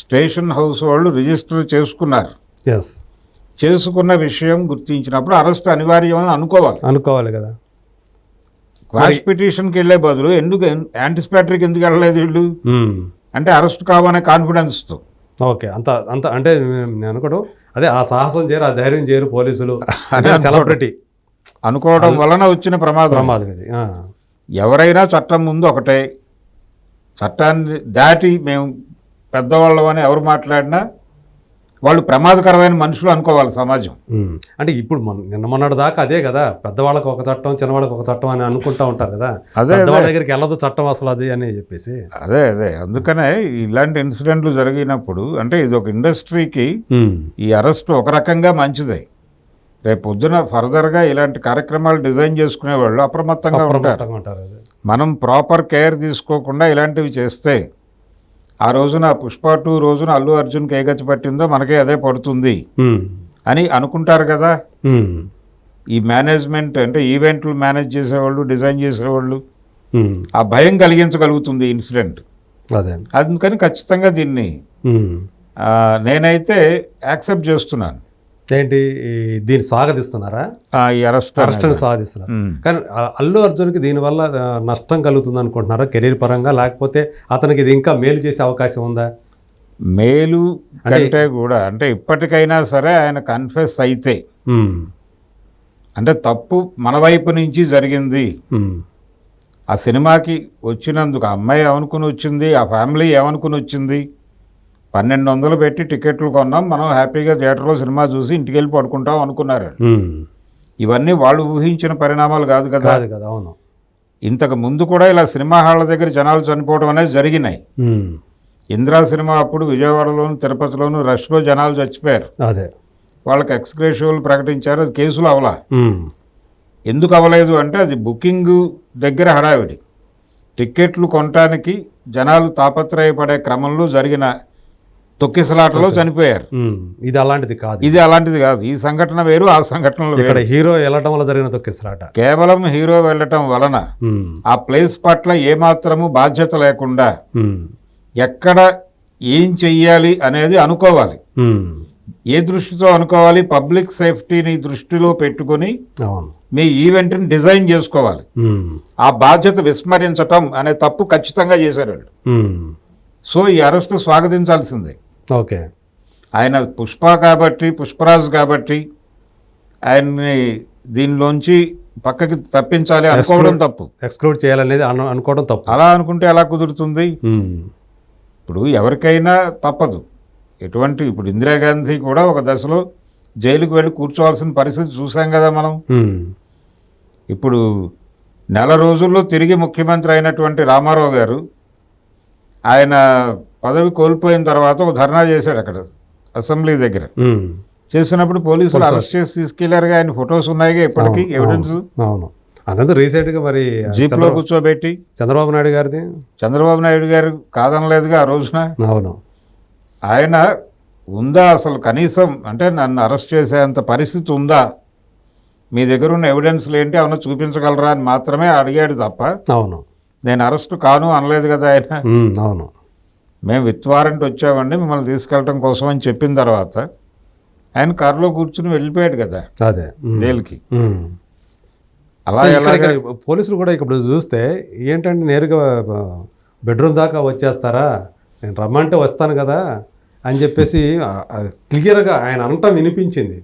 స్టేషన్ హౌస్ వాళ్ళు రిజిస్టర్ చేసుకున్నారు. ఎస్, చేసుకున్న విషయం గుర్తించినప్పుడు అరెస్ట్ అనివార్యమని అనుకోవాలి కదా. క్వాష్ పిటిషన్కి వెళ్ళే బదులు ఎందుకు యాంటిసిపేటరీకి ఎందుకు వెళ్ళలేదు వీళ్ళు అంటే అరెస్ట్ కావనే కాన్ఫిడెన్స్తో. ఓకే, అంత అంత అంటే నేను అనుకోవడం అదే ఆ సాహసం చేయరు, ఆ ధైర్యం చేయరు పోలీసులు, సెలబ్రిటీ అనుకోవడం వలన వచ్చిన ప్రమాదం ఇది. ఎవరైనా చట్టం ముందు ఒకటే, చట్టాన్ని దాటి మేము పెద్దవాళ్ళమని ఎవరు మాట్లాడినా వాళ్ళు ప్రమాదకరమైన మనుషులు అనుకోవాలి సమాజం. అంటే ఇప్పుడు నిన్న మొన్నటి దాకా అదే కదా, పెద్దవాళ్ళకి ఒక చట్టం చిన్నవాళ్ళకి ఒక చట్టం అని అనుకుంటూ ఉంటారు కదా, పెద్దవాళ్ళ దగ్గరికి వెళ్ళదు చట్టం అసలు అది అని చెప్పేసి. అదే అందుకనే ఇలాంటి ఇన్సిడెంట్లు జరిగినప్పుడు అంటే ఇది ఒక ఇండస్ట్రీకి ఈ అరెస్ట్ ఒక రకంగా మంచిదే. రేపు పొద్దున ఫర్దర్గా ఇలాంటి కార్యక్రమాలు డిజైన్ చేసుకునే వాళ్ళు అప్రమత్తంగా ఉంటారు. మనం ప్రాపర్ కేర్ తీసుకోకుండా ఇలాంటివి చేస్తే ఆ రోజున పుష్ప 2 రోజున అల్లు అర్జున్కి ఏ గచ్చి పట్టిందో మనకే అదే పడుతుంది అని అనుకుంటారు కదా. ఈ మేనేజ్మెంట్ అంటే ఈవెంట్లు మేనేజ్ చేసేవాళ్ళు, డిజైన్ చేసేవాళ్ళు ఆ భయం కలిగించగలుగుతుంది ఇన్సిడెంట్. అందుకని ఖచ్చితంగా దీన్ని నేనైతే యాక్సెప్ట్ చేస్తున్నాను. ఏంటి దీన్ని స్వాగతిస్తున్నారా? ఈ అరెస్ట్ని స్వాగతిస్తున్నారు. కానీ అల్లు అర్జున్కి దీనివల్ల నష్టం కలుగుతుంది అనుకుంటున్నారా కెరీర్ పరంగా, లేకపోతే అతనికి ఇది ఇంకా మేలు చేసే అవకాశం ఉందా? మేలు అంటే కూడా అంటే ఇప్పటికైనా సరే ఆయన కన్ఫెస్ అయితే అంటే తప్పు మన వైపు నుంచి జరిగింది, ఆ సినిమాకి వచ్చినందుకు ఆ అమ్మాయి ఏమనుకుని వచ్చింది, ఆ ఫ్యామిలీ ఏమనుకుని వచ్చింది, 1200 పెట్టి టికెట్లు కొన్నాం, మనం హ్యాపీగా థియేటర్లో సినిమా చూసి ఇంటికి వెళ్ళి పడుకుంటాం అనుకున్నారు. ఇవన్నీ వాళ్ళు ఊహించిన పరిణామాలు కాదు కదా. అవును, ఇంతకు ముందు కూడా ఇలా సినిమా హాళ్ళ దగ్గర జనాలు చనిపోవడం అనేది జరిగినాయి. ఇంద్రా సినిమా అప్పుడు విజయవాడలోను తిరుపతిలోను రష్లో జనాలు చచ్చిపోయారు. అదే వాళ్ళకి ఎక్స్గ్రేషియోలు ప్రకటించారు, అది కేసులు అవలా. ఎందుకు అవ్వలేదు అంటే అది బుకింగ్ దగ్గర హడావిడి, టికెట్లు కొనటానికి జనాలు తాపత్రయపడే క్రమంలో జరిగిన తొక్కిసలాటలో చనిపోయారు. ఇది అలాంటిది కాదు. ఈ సంఘటన వేరు, ఆ సంఘటనలో ఇక్కడ హీరో వెళ్ళటం వల్ల జరిగిన తొక్కిసలాట. కేవలం హీరో వెళ్ళటం వలన ఆ ప్లేస్ పట్ల ఏమాత్రము బాధ్యత లేకుండా ఎక్కడ ఏం చెయ్యాలి అనేది అనుకోవాలి. ఏ దృష్టితో అనుకోవాలి? పబ్లిక్ సేఫ్టీని దృష్టిలో పెట్టుకుని మీ ఈవెంట్ని డిజైన్ చేసుకోవాలి. ఆ బాధ్యత విస్మరించటం అనే తప్పు ఖచ్చితంగా చేశారు. సో ఈ అరెస్ట్ స్వాగతించాల్సిందే. ఓకే, ఆయన పుష్ప కాబట్టి, పుష్పరాజు కాబట్టి ఆయన్ని దీనిలోంచి పక్కకి తప్పించాలి అనుకోవడం తప్పు, ఎక్స్క్లూడ్ చేయాలనేది అనుకోవడం తప్పు. అలా అనుకుంటే ఎలా కుదురుతుంది? ఇప్పుడు ఎవరికైనా తప్పదు. ఇప్పుడు ఇందిరాగాంధీ కూడా ఒక దశలో జైలుకు వెళ్ళి కూర్చోవాల్సిన పరిస్థితి చూసాం కదా మనం. ఇప్పుడు నెల రోజుల్లో తిరిగి ముఖ్యమంత్రి అయినటువంటి రామారావు గారు ఆయన పదవి కోల్పోయిన తర్వాత ఒక ధర్నా చేశాడు అక్కడ అసెంబ్లీ దగ్గర. చేసినప్పుడు పోలీసులు అరెస్ట్ చేసి తీసుకెళ్లారుగా, ఆయన ఫొటోస్ ఉన్నాయిగా ఇప్పటికీ ఎవిడెన్స్. అదంతా రీసెంట్గా మరి జీప్లో కూర్చోబెట్టి చంద్రబాబు నాయుడు గారు కాదనలేదుగా ఆ రోజున. అవును, ఆయన ఉందా అసలు కనీసం అంటే నన్ను అరెస్ట్ చేసేంత పరిస్థితి ఉందా, మీ దగ్గర ఉన్న ఎవిడెన్స్లు ఏంటి, ఏమన్నా చూపించగలరా అని మాత్రమే అడిగాడు తప్ప అవును నేను అరెస్ట్ కాను అనలేదు కదా ఆయన. అవును, మేము విత్ వారెంట్ వచ్చామండి మిమ్మల్ని తీసుకెళ్ళటం కోసం అని చెప్పిన తర్వాత ఆయన కారులో కూర్చుని వెళ్ళిపోయాడు కదా అదే జైలుకి. అలా పోలీసులు కూడా ఇప్పుడు చూస్తే ఏంటంటే నేరుగా బెడ్రూమ్ దాకా వచ్చేస్తారా, నేను రమ్మంటే వస్తాను కదా అని చెప్పేసి క్లియర్గా ఆయన అనటం వినిపించింది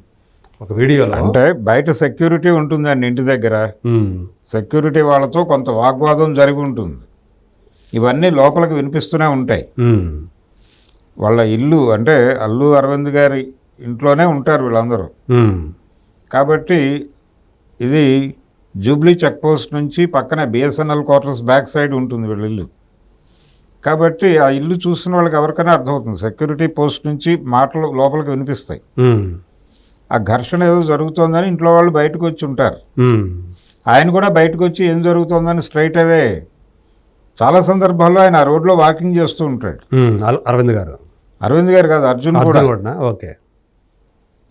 ఒక వీడియోలో. అంటే బయట సెక్యూరిటీ ఉంటుందండి ఇంటి దగ్గర, సెక్యూరిటీ వాళ్ళతో కొంత వాగ్వాదం జరిగి ఉంటుంది, ఇవన్నీ లోపలికి వినిపిస్తూనే ఉంటాయి. వాళ్ళ ఇల్లు అంటే అల్లు అరవింద్ గారి ఇంట్లోనే ఉంటారు వీళ్ళందరూ. కాబట్టి ఇది జూబ్లీ చెక్ పోస్ట్ నుంచి పక్కన బిఎస్ఎన్ఎల్ క్వార్టర్స్ బ్యాక్ సైడ్ ఉంటుంది వీళ్ళ ఇల్లు. కాబట్టి ఆ ఇల్లు చూసిన వాళ్ళకి ఎవరికైనా అర్థమవుతుంది, సెక్యూరిటీ పోస్ట్ నుంచి మాటలు లోపలికి వినిపిస్తాయి. ఆ ఘర్షణ ఏదో జరుగుతోందని ఇంట్లో వాళ్ళు బయటకు వచ్చి ఉంటారు. ఆయన కూడా బయటకు వచ్చి ఏం జరుగుతోందని స్ట్రైట్ అవే చాలా సందర్భాల్లో ఆయన ఆ రోడ్లో వాకింగ్ చేస్తూ ఉంటాడు. అరవింద్ గారు కాదు, అర్జున్ కూడా. అర్జున్ కూడా ఓకే.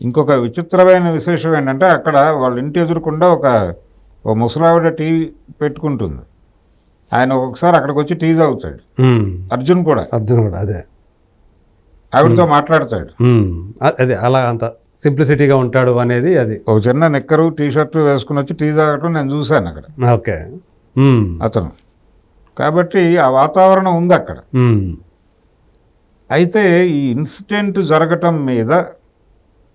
ఇంకొక విచిత్రమైన విశేషం ఏంటంటే అక్కడ వాళ్ళ ఇంటి ఎదురుకుండా ఓ ముసలావిడ టీ పెట్టుకుంటుంది. ఆయన ఒక్కొక్కసారి అక్కడికి వచ్చి టీ తాగుతాడు. అర్జున్ కూడా అదే ఆవిడతో మాట్లాడతాడు. అదే అలా అంత సింప్లిసిటీగా ఉంటాడు అనేది అది. ఒక చిన్న నిక్కరు టీ షర్టు వేసుకుని వచ్చి టీ తాగటం నేను చూశాను అక్కడ. ఓకే. అతను కాబట్టి ఆ వాతావరణం ఉంది అక్కడ. అయితే ఈ ఇన్సిడెంట్ జరగటం మీద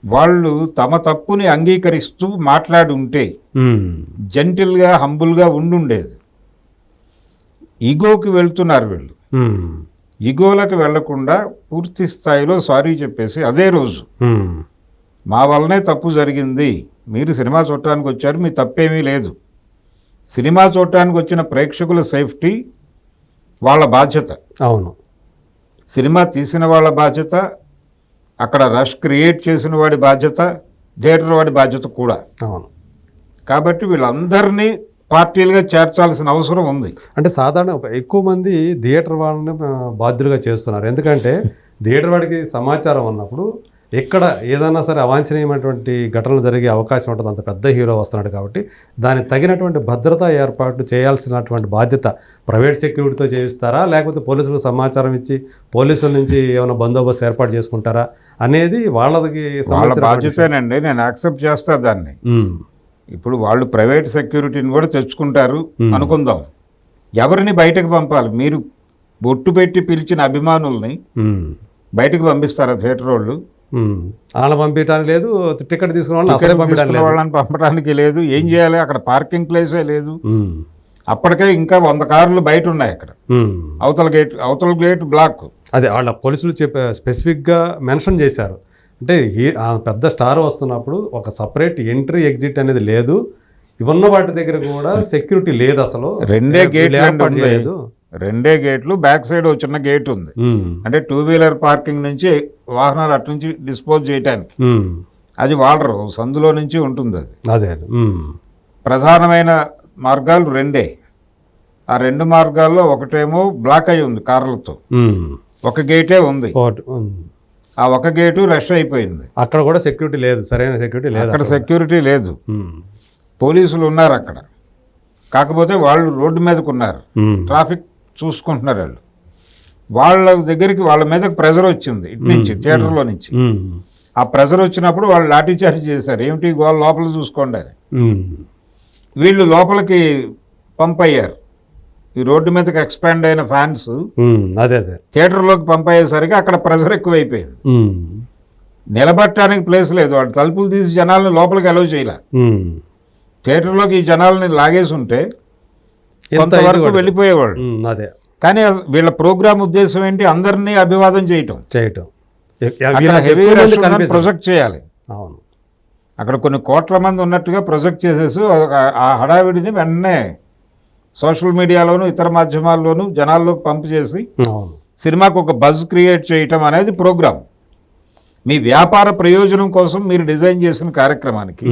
వాళ్ళు తమ తప్పుని అంగీకరిస్తూ మాట్లాడి ఉంటే జెంటిల్గా హంబుల్గా ఉండుండేది. ఈగోకి వెళ్తున్నారు వీళ్ళు. ఈగోలకు వెళ్లకుండా పూర్తి స్థాయిలో సారీ చెప్పేసి అదే రోజు మా వల్లనే తప్పు జరిగింది, మీరు సినిమా చూడటానికి వచ్చారు, మీ తప్పేమీ లేదు, సినిమా చూడటానికి వచ్చిన ప్రేక్షకుల సేఫ్టీ వాళ్ళ బాధ్యత. అవును, సినిమా తీసిన వాళ్ళ బాధ్యత, అక్కడ రష్ క్రియేట్ చేసిన వాడి బాధ్యత, థియేటర్ వాడి బాధ్యత కూడా. అవును. కాబట్టి వీళ్ళందరినీ పార్టీలుగా చేర్చాల్సిన అవసరం ఉంది. అంటే సాధారణ ఎక్కువ మంది థియేటర్ వాళ్ళని బాధ్యులుగా చేస్తున్నారు. ఎందుకంటే థియేటర్ వాడికి సమాచారం అన్నప్పుడు ఎక్కడ ఏదైనా సరే అవాంఛనీయమైనటువంటి ఘటనలు జరిగే అవకాశం ఉంటుంది. అంత పెద్ద హీరో వస్తున్నాడు కాబట్టి దానికి తగినటువంటి భద్రతా ఏర్పాటు చేయాల్సినటువంటి బాధ్యత ప్రైవేట్ సెక్యూరిటీతో చేయిస్తారా, లేకపోతే పోలీసులకు సమాచారం ఇచ్చి పోలీసుల నుంచి ఏమైనా బందోబస్తు ఏర్పాటు చేసుకుంటారా అనేది వాళ్ళకి బాధ్యతేనండి. నేను యాక్సెప్ట్ చేస్తా దాన్ని. ఇప్పుడు వాళ్ళు ప్రైవేట్ సెక్యూరిటీని కూడా తెచ్చుకుంటారు అనుకుందాం. ఎవరిని బయటకు పంపాలి? మీరు బొట్టు పెట్టి పిలిచిన అభిమానుల్ని బయటకు పంపిస్తారా థియేటర్ వాళ్ళు? వాళ్ళని పంపించడానికి లేదు, టికెట్ తీసుకున్న వాళ్ళని పంపడానికి లేదు. ఏం చేయాలి? అక్కడ పార్కింగ్ ప్లేసే లేదు. అప్పటికే ఇంకా 100 కార్లు బయట ఉన్నాయి అక్కడ. అవతల గేట్ బ్లాక్. అదే వాళ్ళ పోలీసులు స్పెసిఫిక్గా మెన్షన్ చేశారు. అంటే ఆ పెద్ద స్టార్ వస్తున్నప్పుడు ఒక సపరేట్ ఎంట్రీ ఎగ్జిట్ అనేది లేదు. ఇవన్న వాటి దగ్గర కూడా సెక్యూరిటీ లేదు. అసలు రెండే గేట్లు, బ్యాక్ సైడ్ ఒక చిన్న గేట్ ఉంది. అంటే 2 వీలర్ పార్కింగ్ నుంచి వాహనాలు అటు నుంచి డిస్పోజ్ చేయడానికి అది వాడరు. సందులో నుంచి ఉంటుంది అది. అదే ప్రధానమైన మార్గాలు రెండే. ఆ 2 మార్గాల్లో ఒకటేమో బ్లాక్ అయి ఉంది కార్లతో, ఒక గేటే ఉంది. ఆ ఒక గేటు రష్ అయిపోయింది. అక్కడ కూడా సెక్యూరిటీ లేదు, సరైన సెక్యూరిటీ లేదు. అక్కడ సెక్యూరిటీ లేదు. పోలీసులు ఉన్నారు అక్కడ, కాకపోతే వాళ్ళు రోడ్డు మీదకు ఉన్నారు, ట్రాఫిక్ చూసుకుంటున్నారు. వాళ్ళ దగ్గరికి వాళ్ళ మీదకి ప్రెజర్ వచ్చింది ఇటు నుంచి, థియేటర్లో నుంచి. ఆ ప్రెజర్ వచ్చినప్పుడు వాళ్ళు లాఠీ చార్జ్ చేశారు. ఏమిటి వాళ్ళు లోపల చూసుకోండి అని. వీళ్ళు లోపలికి పంప్ అయ్యారు. ఈ రోడ్డు మీదకి ఎక్స్పాండ్ అయిన ఫ్యాన్స్ థియేటర్లోకి పంప్ అయ్యేసరికి అక్కడ ప్రెజర్ ఎక్కువైపోయింది. నిలబట్టడానికి ప్లేస్ లేదు. వాళ్ళు తలుపులు తీసి జనాలను లోపలికి అలౌ చేయలే. థియేటర్లోకి ఈ జనాలని లాగేసి ఉంటే కొంతవరకు వెళ్ళిపోయేవాళ్ళు. కానీ వీళ్ళ ప్రోగ్రామ్ ఉద్దేశం ఏంటి? అందరినీ అభివాదం చేయటం, ప్రొజెక్ట్ చేయాలి. అక్కడ కొన్ని కోట్ల మంది ఉన్నట్టుగా ప్రొజెక్ట్ చేసేసి ఆ హడావిడిని వెంటనే సోషల్ మీడియాలోను ఇతర మాధ్యమాల్లోనూ జనాల్లోకి పంపు చేసి సినిమాకు ఒక బజ్ క్రియేట్ చేయటం అనేది ప్రోగ్రామ్. మీ వ్యాపార ప్రయోజనం కోసం మీరు డిజైన్ చేసిన కార్యక్రమానికి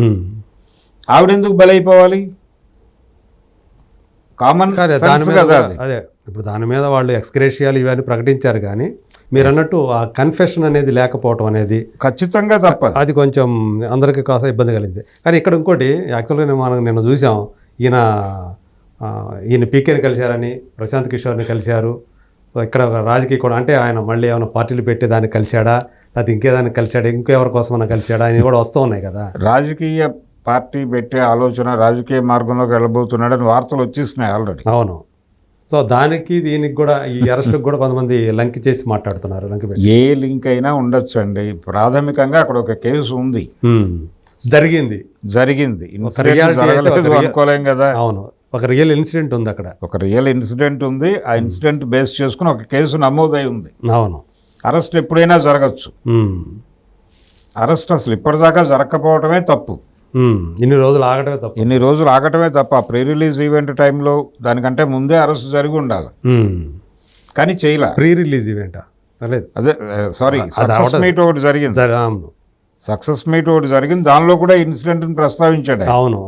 ఆవిడెందుకు బలైపోవాలి? కామన్ అదే ఇప్పుడు దాని మీద వాళ్ళు ఎక్స్గ్రేషియాలు ఇవన్నీ ప్రకటించారు. కానీ మీరు అన్నట్టు ఆ కన్ఫెషన్ అనేది లేకపోవటం అనేది ఖచ్చితంగా తప్పదు. అది కొంచెం అందరికీ కాస్త ఇబ్బంది కలిగింది. కానీ ఇక్కడ ఇంకోటి యాక్చువల్గా మనం నిన్న చూసాం, ఈయన పీకేని కలిశారని, ప్రశాంత్ కిషోర్ని కలిశారు. ఇక్కడ ఒక రాజకీయ కూడా అంటే ఆయన మళ్ళీ ఏమైనా పార్టీలు పెట్టేదాన్ని కలిశాడా, లేకపోతే ఇంకేదాన్ని కలిశాడా, ఇంకెవరి కోసమైనా కలిశాడా అని కూడా వస్తూ ఉన్నాయి కదా. రాజకీయ పార్టీ పెట్టే ఆలోచన, రాజకీయ మార్గంలోకి వెళ్ళబోతున్నాడని వార్తలు వచ్చేసినాయి ఆల్రెడీ. అవును. సో దానికి దీనికి కూడా ఈ అరెస్ట్కి కూడా కొంతమంది లింక్ చేసి మాట్లాడుతున్నారు. ఏ లింక్ అయినా ఉండొచ్చు అండి. ప్రాథమికంగా అక్కడ ఒక కేసు ఉంది, జరిగింది. అనుకోలేం కదా. అవును, ఒక రియల్ ఇన్సిడెంట్ ఉంది అక్కడ. ఒక రియల్ ఇన్సిడెంట్ ఉంది. ఆ ఇన్సిడెంట్ బేస్ చేసుకుని ఒక కేసు నమోదై ఉంది. అవును, అరెస్ట్ ఎప్పుడైనా జరగచ్చు. అరెస్ట్ అసలు ఇప్పటిదాకా జరగకపోవటమే తప్పు. ఇన్ని రోజులు ఆగటమే తప్ప ఆ ప్రీ రిలీజ్ ఈవెంట్ టైంలో దానికంటే ముందే అరెస్ట్ జరిగి ఉండాలి. కానీ చేయలే. ప్రీ రిలీజ్ ఈవెంట్ అదే సారీ సక్సెస్ మీట్ ఒకటి జరిగింది. సక్సెస్ మీట్ ఒకటి జరిగింది, దానిలో కూడా ఇన్సిడెంట్ని ప్రస్తావించాడు. అవును.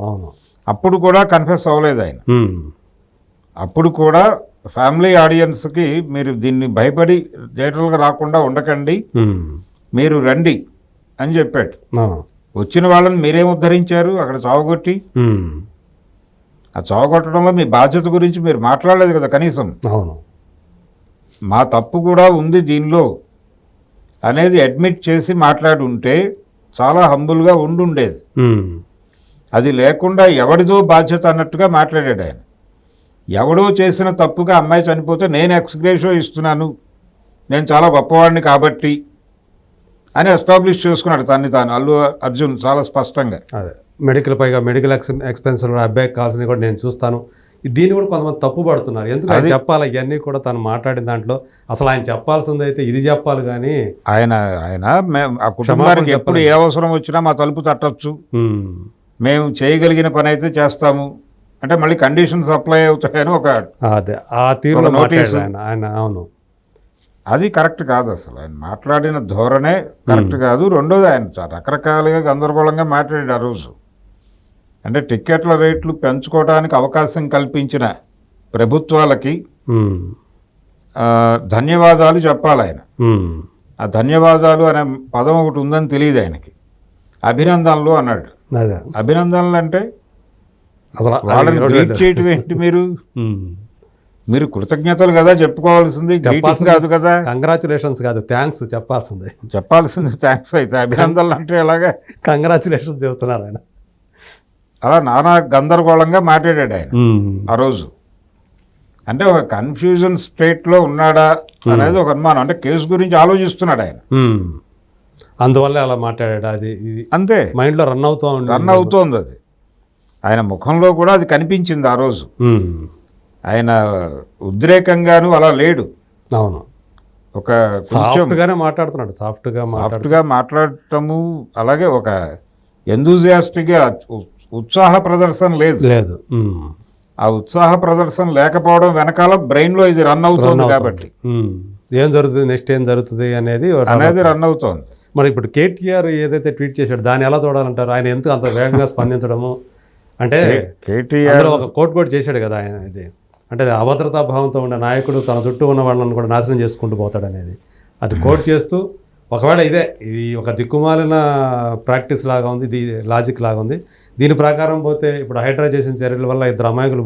అప్పుడు కూడా కన్ఫెస్ అవ్వలేదు ఆయన. అప్పుడు కూడా ఫ్యామిలీ ఆడియన్స్కి మీరు దీన్ని భయపడి థియేటర్లకు రాకుండా ఉండకండి, మీరు రండి అని చెప్పాడు. వచ్చిన వాళ్ళని మీరేం ఉద్ధరించారు అక్కడ చావగొట్టి? ఆ చావగొట్టడంలో మీ బాధ్యత గురించి మీరు మాట్లాడలేదు కదా కనీసం. అవును, మా తప్పు కూడా ఉంది దీనిలో అనేది అడ్మిట్ చేసి మాట్లాడి ఉంటే చాలా హంబుల్గా ఉండుండేది. అది లేకుండా ఎవడిదో బాధ్యత అన్నట్టుగా మాట్లాడాడు ఆయన. ఎవడో చేసిన తప్పుగా అమ్మాయి చనిపోతే నేను ఎక్స్గ్రేషో ఇస్తున్నాను, నేను చాలా గొప్పవాడిని కాబట్టి అని ఎస్టాబ్లిష్ చేసుకున్నాడు తన్ని తాను అల్లు అర్జున్ చాలా స్పష్టంగా. అదే మెడికల్ పైగా మెడికల్ ఎక్స్పెన్సెస్ అబ్బాయికి కావాల్సినవి కూడా నేను చూస్తాను. దీన్ని కూడా కొంతమంది తప్పు పడుతున్నారు. ఎందుకు ఆయన చెప్పాలి ఇవన్నీ కూడా తను మాట్లాడిన దాంట్లో? అసలు ఆయన చెప్పాల్సింది అయితే ఇది చెప్పాలి కానీ ఆయన ఆ కుటుంబానికి ఎప్పుడు ఏ అవసరం వచ్చినా మా తలుపు తట్టచ్చు, మేము చేయగలిగిన పని అయితే చేస్తాము అంటే మళ్ళీ కండిషన్స్ అప్లై అవుతాయని ఒక అదే ఆ తీరులో నోటీసు ఆయన. అవును, అది కరెక్ట్ కాదు. అసలు ఆయన మాట్లాడిన ధోరణే కరెక్ట్ కాదు. రెండోది ఆయన రకరకాలుగా గందరగోళంగా మాట్లాడాడు ఆ రోజు. అంటే టిక్కెట్ల రేట్లు పెంచుకోవడానికి అవకాశం కల్పించిన ప్రభుత్వాలకి ధన్యవాదాలు చెప్పాలి ఆయన. ఆ ధన్యవాదాలు అనే పదం ఒకటి ఉందని తెలియదు ఆయనకి. అభినందనలు అన్నాడు. అభినందనలు అంటే అసలు వాళ్ళని ట్రీట్ చేయటం ఏంటి? మీరు కృతజ్ఞతలు కదా చెప్పుకోవాల్సింది, కాదు కదా. కంగ్రాచులేషన్స్ కాదు, థ్యాంక్స్ చెప్పాల్సింది. థ్యాంక్స్ అయితే అభినందనలు అంటే ఎలాగా? కంగ్రాచులేషన్స్ చెబుతున్నారు ఆయన. అలా నానా గందరగోళంగా మాట్లాడాడు ఆయన ఆ రోజు. అంటే ఒక కన్ఫ్యూజన్ స్టేట్లో ఉన్నాడా అనేది ఒక అనుమానం. అంటే కేసు గురించి ఆలోచిస్తున్నాడు ఆయన, అందువల్ల అలా మాట్లాడాడు. అది అంతే, మైండ్లో రన్ అవుతోంది అది. ఆయన ముఖంలో కూడా అది కనిపించింది ఆ రోజు. ఆయన ఉద్రేకంగాను అలా లేడు. అవును, ఒక సాఫ్ట్గానే మాట్లాడుతున్నాడు. సాఫ్ట్గా మాట్లాడటము, అలాగే ఒక ఎంతూజియాస్టిక్గా ఉత్సాహ ప్రదర్శన లేదు. ఆ ఉత్సాహ ప్రదర్శన లేకపోవడం వెనకాల బ్రెయిన్లో ఇది రన్ అవుతుంది కాబట్టి ఏం జరుగుతుంది, నెక్స్ట్ ఏం జరుగుతుంది అనేది రన్ అవుతోంది. మరి ఇప్పుడు కేటీఆర్ ఏదైతే ట్వీట్ చేశాడు దాన్ని ఎలా చూడాలంటారు? ఆయన ఎందుకు అంత వేగంగా స్పందించడము? అంటే కేటీఆర్ ఒక కోట్ కూడా చేశాడు కదా ఆయన. ఇది అంటే అభద్రతా భావంతో ఉన్న నాయకుడు తన చుట్టూ ఉన్న వాళ్ళని కూడా నాశనం చేసుకుంటూ పోతాడు అనేది అది కోట్ చేస్తూ, ఒకవేళ ఇది ఒక దిక్కుమాలిన ప్రాక్టీస్ లాగా ఉంది, ఇది లాజిక్ లాగా ఉంది, దీని ప్రకారం పోతే ఇప్పుడు హైడ్రా చేసిన చర్యల వల్ల 2 అమాయకులు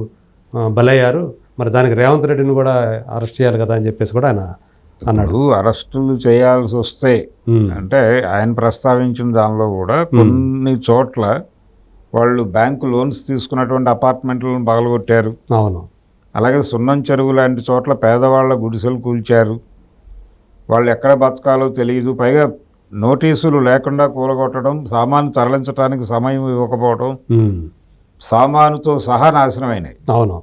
బలయ్యారు, మరి దానికి రేవంత్ రెడ్డిని కూడా అరెస్ట్ చేయాలి కదా అని చెప్పేసి కూడా ఆయన అన్నాడు. అరెస్టులు చేయాల్సి వస్తే అంటే ఆయన ప్రస్తావించిన దానిలో కూడా కొన్ని చోట్ల వాళ్ళు బ్యాంకు లోన్స్ తీసుకున్నటువంటి అపార్ట్మెంట్లను పగలగొట్టారు. అవును, అలాగే సున్నం చెరువు లాంటి చోట్ల పేదవాళ్ళ గుడిసెలు కూల్చారు. వాళ్ళు ఎక్కడ బతకాలో తెలియదు. పైగా నోటీసులు లేకుండా కూలగొట్టడం, సామాను తరలించడానికి సమయం ఇవ్వకపోవడం, సామానుతో సహా నాశనమైనాయి. అవును,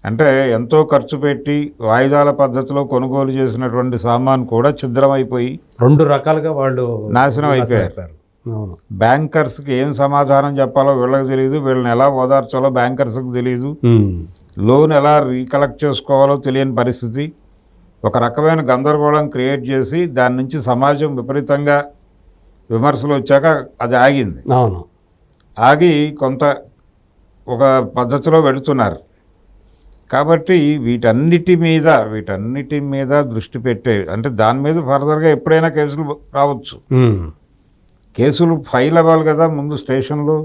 అంటే ఎంతో ఖర్చు పెట్టి వాయిదాల పద్ధతిలో కొనుగోలు చేసినటువంటి సామాను కూడా ఛిద్రమైపోయి 2 రకాలుగా వాళ్ళు నాశనం అయిపోయారు. బ్యాంకర్స్కి ఏం సమాధానం చెప్పాలో వీళ్ళకి తెలియదు, వీళ్ళని ఎలా ఓదార్చాలో బ్యాంకర్స్కి తెలియదు, లోన్ ఎలా రీకలెక్ట్ చేసుకోవాలో తెలియని పరిస్థితి. ఒక రకమైన గందరగోళం క్రియేట్ చేసి దాని నుంచి సమాజం విపరీతంగా విమర్శలు వచ్చాక అది ఆగింది. అవును, ఆగి కొంత ఒక పద్ధతిలో వెళుతున్నారు. కాబట్టి వీటన్నిటి మీద దృష్టి పెట్టే, అంటే దాని మీద ఫర్దర్గా ఎప్పుడైనా కేసులు రావచ్చు. కేసులు ఫైల్ అవ్వాలి కదా ముందు స్టేషన్లో.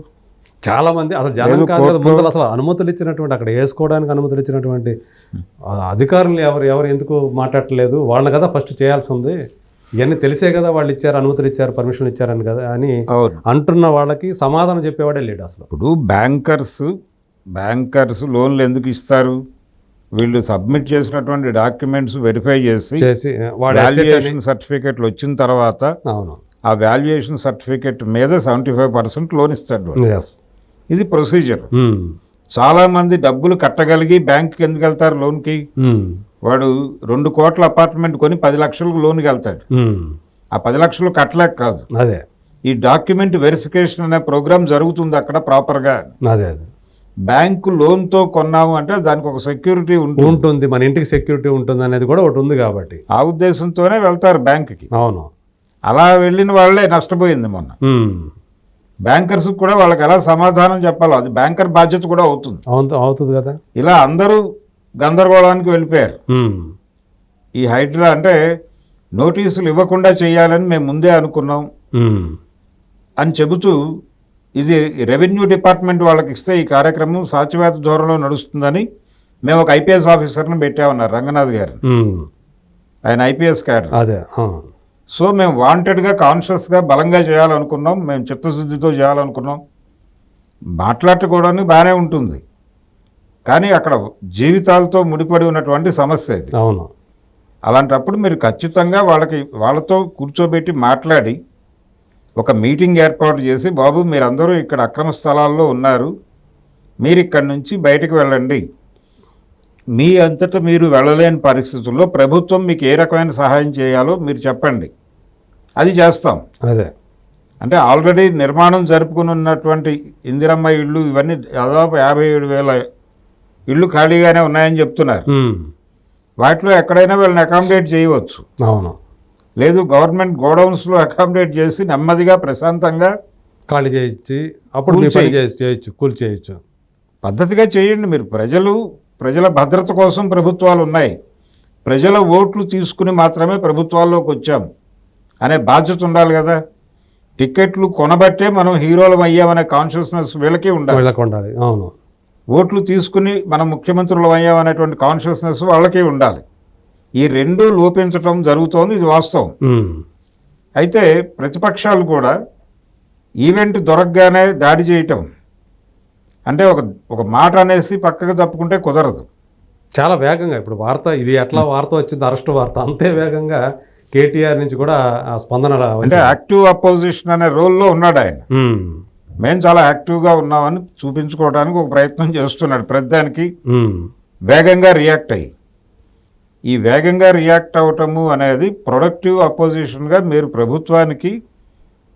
చాలా మంది అసలు జనం కాదు కదా, ముందు అసలు అనుమతులు ఇచ్చినటువంటి, అక్కడ వేసుకోవడానికి అనుమతులు ఇచ్చినటువంటి అధికారులు ఎవరు ఎందుకు మాట్లాడలేదు? వాళ్ళని కదా ఫస్ట్ చేయాల్సింది. ఇవన్నీ తెలిసే కదా వాళ్ళు ఇచ్చారు, అనుమతులు ఇచ్చారు, పర్మిషన్ ఇచ్చారని కదా అని అంటున్న వాళ్ళకి సమాధానం చెప్పేవాడే లేడు అసలు. ఇప్పుడు బ్యాంకర్స్ లోన్లు ఎందుకు ఇస్తారు? వీళ్ళు సబ్మిట్ చేసినటువంటి డాక్యుమెంట్స్ వెరిఫై చేసి వాల్యుయేషన్ సర్టిఫికెట్లు వచ్చిన తర్వాత ఆ వాల్యుయేషన్ సర్టిఫికెట్ మీద 75% లోన్ ఇస్తాడు. ఇది ప్రొసీజర్. చాలామంది డబ్బులు కట్టగలిగి బ్యాంక్కి ఎందుకు వెళ్తారు లోన్కి? వాడు 2 కోట్ల అపార్ట్మెంట్ కొని 10 లక్షలకు లోన్కి వెళ్తాడు. ఆ 10 లక్షలు కట్టలేక కాదు, అదే ఈ డాక్యుమెంట్ వెరిఫికేషన్ అనే ప్రోగ్రామ్ జరుగుతుంది అక్కడ ప్రాపర్గా. బ్యాంకు లోన్తో కొన్నాము అంటే దానికి ఒక సెక్యూరిటీ ఉంటుంది, మన ఇంటికి సెక్యూరిటీ ఉంటుంది అనేది కూడా ఒకటి ఉంది కాబట్టి ఆ ఉద్దేశంతోనే వెళ్తారు బ్యాంకుకి. అవును, అలా వెళ్ళిన వాళ్ళే నష్టపోయింది మొన్న. బ్యాంకర్స్ కూడా వాళ్ళకి ఎలా సమాధానం చెప్పాలో అది బ్యాంకర్ బాధ్యత కూడా అవుతుంది కదా. ఇలా అందరూ గందరగోళానికి వెళ్ళిపోయారు. ఉమ్. ఈ హైడ్రా అంటే నోటీసులు ఇవ్వకుండా చేయాలని మేము ముందే అనుకున్నాం ఉమ్. అని చెబుతూ, ఇది రెవెన్యూ డిపార్ట్మెంట్ వాళ్ళకి ఇస్తే ఈ కార్యక్రమం సాచివేత ధోరణిలో నడుస్తుందని మేము ఒక ఐపీఎస్ ఆఫీసర్ని పెట్టామన్నారు, రంగనాథ్ గారు. ఉమ్. ఆయన ఐపీఎస్ క్యాడర్. అదే సో మేము వాంటెడ్గా కాన్షియస్గా బలంగా చేయాలనుకున్నాం, మేము చిత్తశుద్ధితో చేయాలనుకున్నాం. మాట్లాడుకోవడానికి బాగానే ఉంటుంది, కానీ అక్కడ జీవితాలతో ముడిపడి ఉన్నటువంటి సమస్య ఇది. అవును. అలాంటప్పుడు మీరు ఖచ్చితంగా వాళ్ళతో కూర్చోబెట్టి మాట్లాడి ఒక మీటింగ్ ఏర్పాటు చేసి, బాబు మీరందరూ ఇక్కడ అక్రమ స్థలాల్లో ఉన్నారు, మీరు ఇక్కడి నుంచి బయటకు వెళ్ళండి, మీ అంతటా మీరు వెళ్ళలేని పరిస్థితుల్లో ప్రభుత్వం మీకు ఏ రకమైన సహాయం చేయాలో మీరు చెప్పండి, అది చేస్తాం. అదే అంటే ఆల్రెడీ నిర్మాణం జరుపుకుని ఉన్నటువంటి ఇందిరమ్మ ఇళ్ళు ఇవన్నీ దాదాపు 57,000 ఇళ్ళు ఖాళీగానే ఉన్నాయని చెప్తున్నారు. ఉమ్. వాటిలో ఎక్కడైనా వీళ్ళని అకామిడేట్ చేయవచ్చు. అవును. లేదు, గవర్నమెంట్ గోడౌన్స్లో అకామిడేట్ చేసి నెమ్మదిగా ప్రశాంతంగా ఖాళీ చేయించి అప్పుడు మీ పని చేయొచ్చు, కూల్ చేయొచ్చు. పద్ధతిగా చేయండి. మీరు ప్రజల భద్రత కోసం ప్రభుత్వాలు ఉన్నాయి, ప్రజల ఓట్లు తీసుకుని మాత్రమే ప్రభుత్వాల్లోకి వచ్చాం అనే బాధ్యత ఉండాలి కదా. టికెట్లు కొనబట్టే మనం హీరోలం అయ్యామనే కాన్షియస్నెస్ వీళ్ళకి ఉండాలి. అవును. ఓట్లు తీసుకుని మనం ముఖ్యమంత్రులు అయ్యామనేటువంటి కాన్షియస్నెస్ వాళ్ళకి ఉండాలి. ఈ రెండూ లోపించటం జరుగుతోంది, ఇది వాస్తవం. అయితే ప్రతిపక్షాలు కూడా ఈవెంట్ దొరకగానే దాడి చేయటం అంటే ఒక మాట అనేసి పక్కకు తప్పుకుంటే కుదరదు. చాలా వేగంగా ఇప్పుడు వార్త, ఇది ఎట్లా వార్త వచ్చింది, అరెస్ట్ వార్త, అంతే వేగంగా కేటీఆర్ నుంచి కూడా ఆ స్పందన అంటే యాక్టివ్ అపోజిషన్ అనే రోల్లో ఉన్నాడు ఆయన. మేము చాలా యాక్టివ్గా ఉన్నామని చూపించుకోవడానికి ఒక ప్రయత్నం చేస్తున్నాడు ప్రతిదానికి వేగంగా రియాక్ట్ అయ్యి. ఈ వేగంగా రియాక్ట్ అవ్వటము అనేది ప్రొడక్టివ్ అపోజిషన్గా మీరు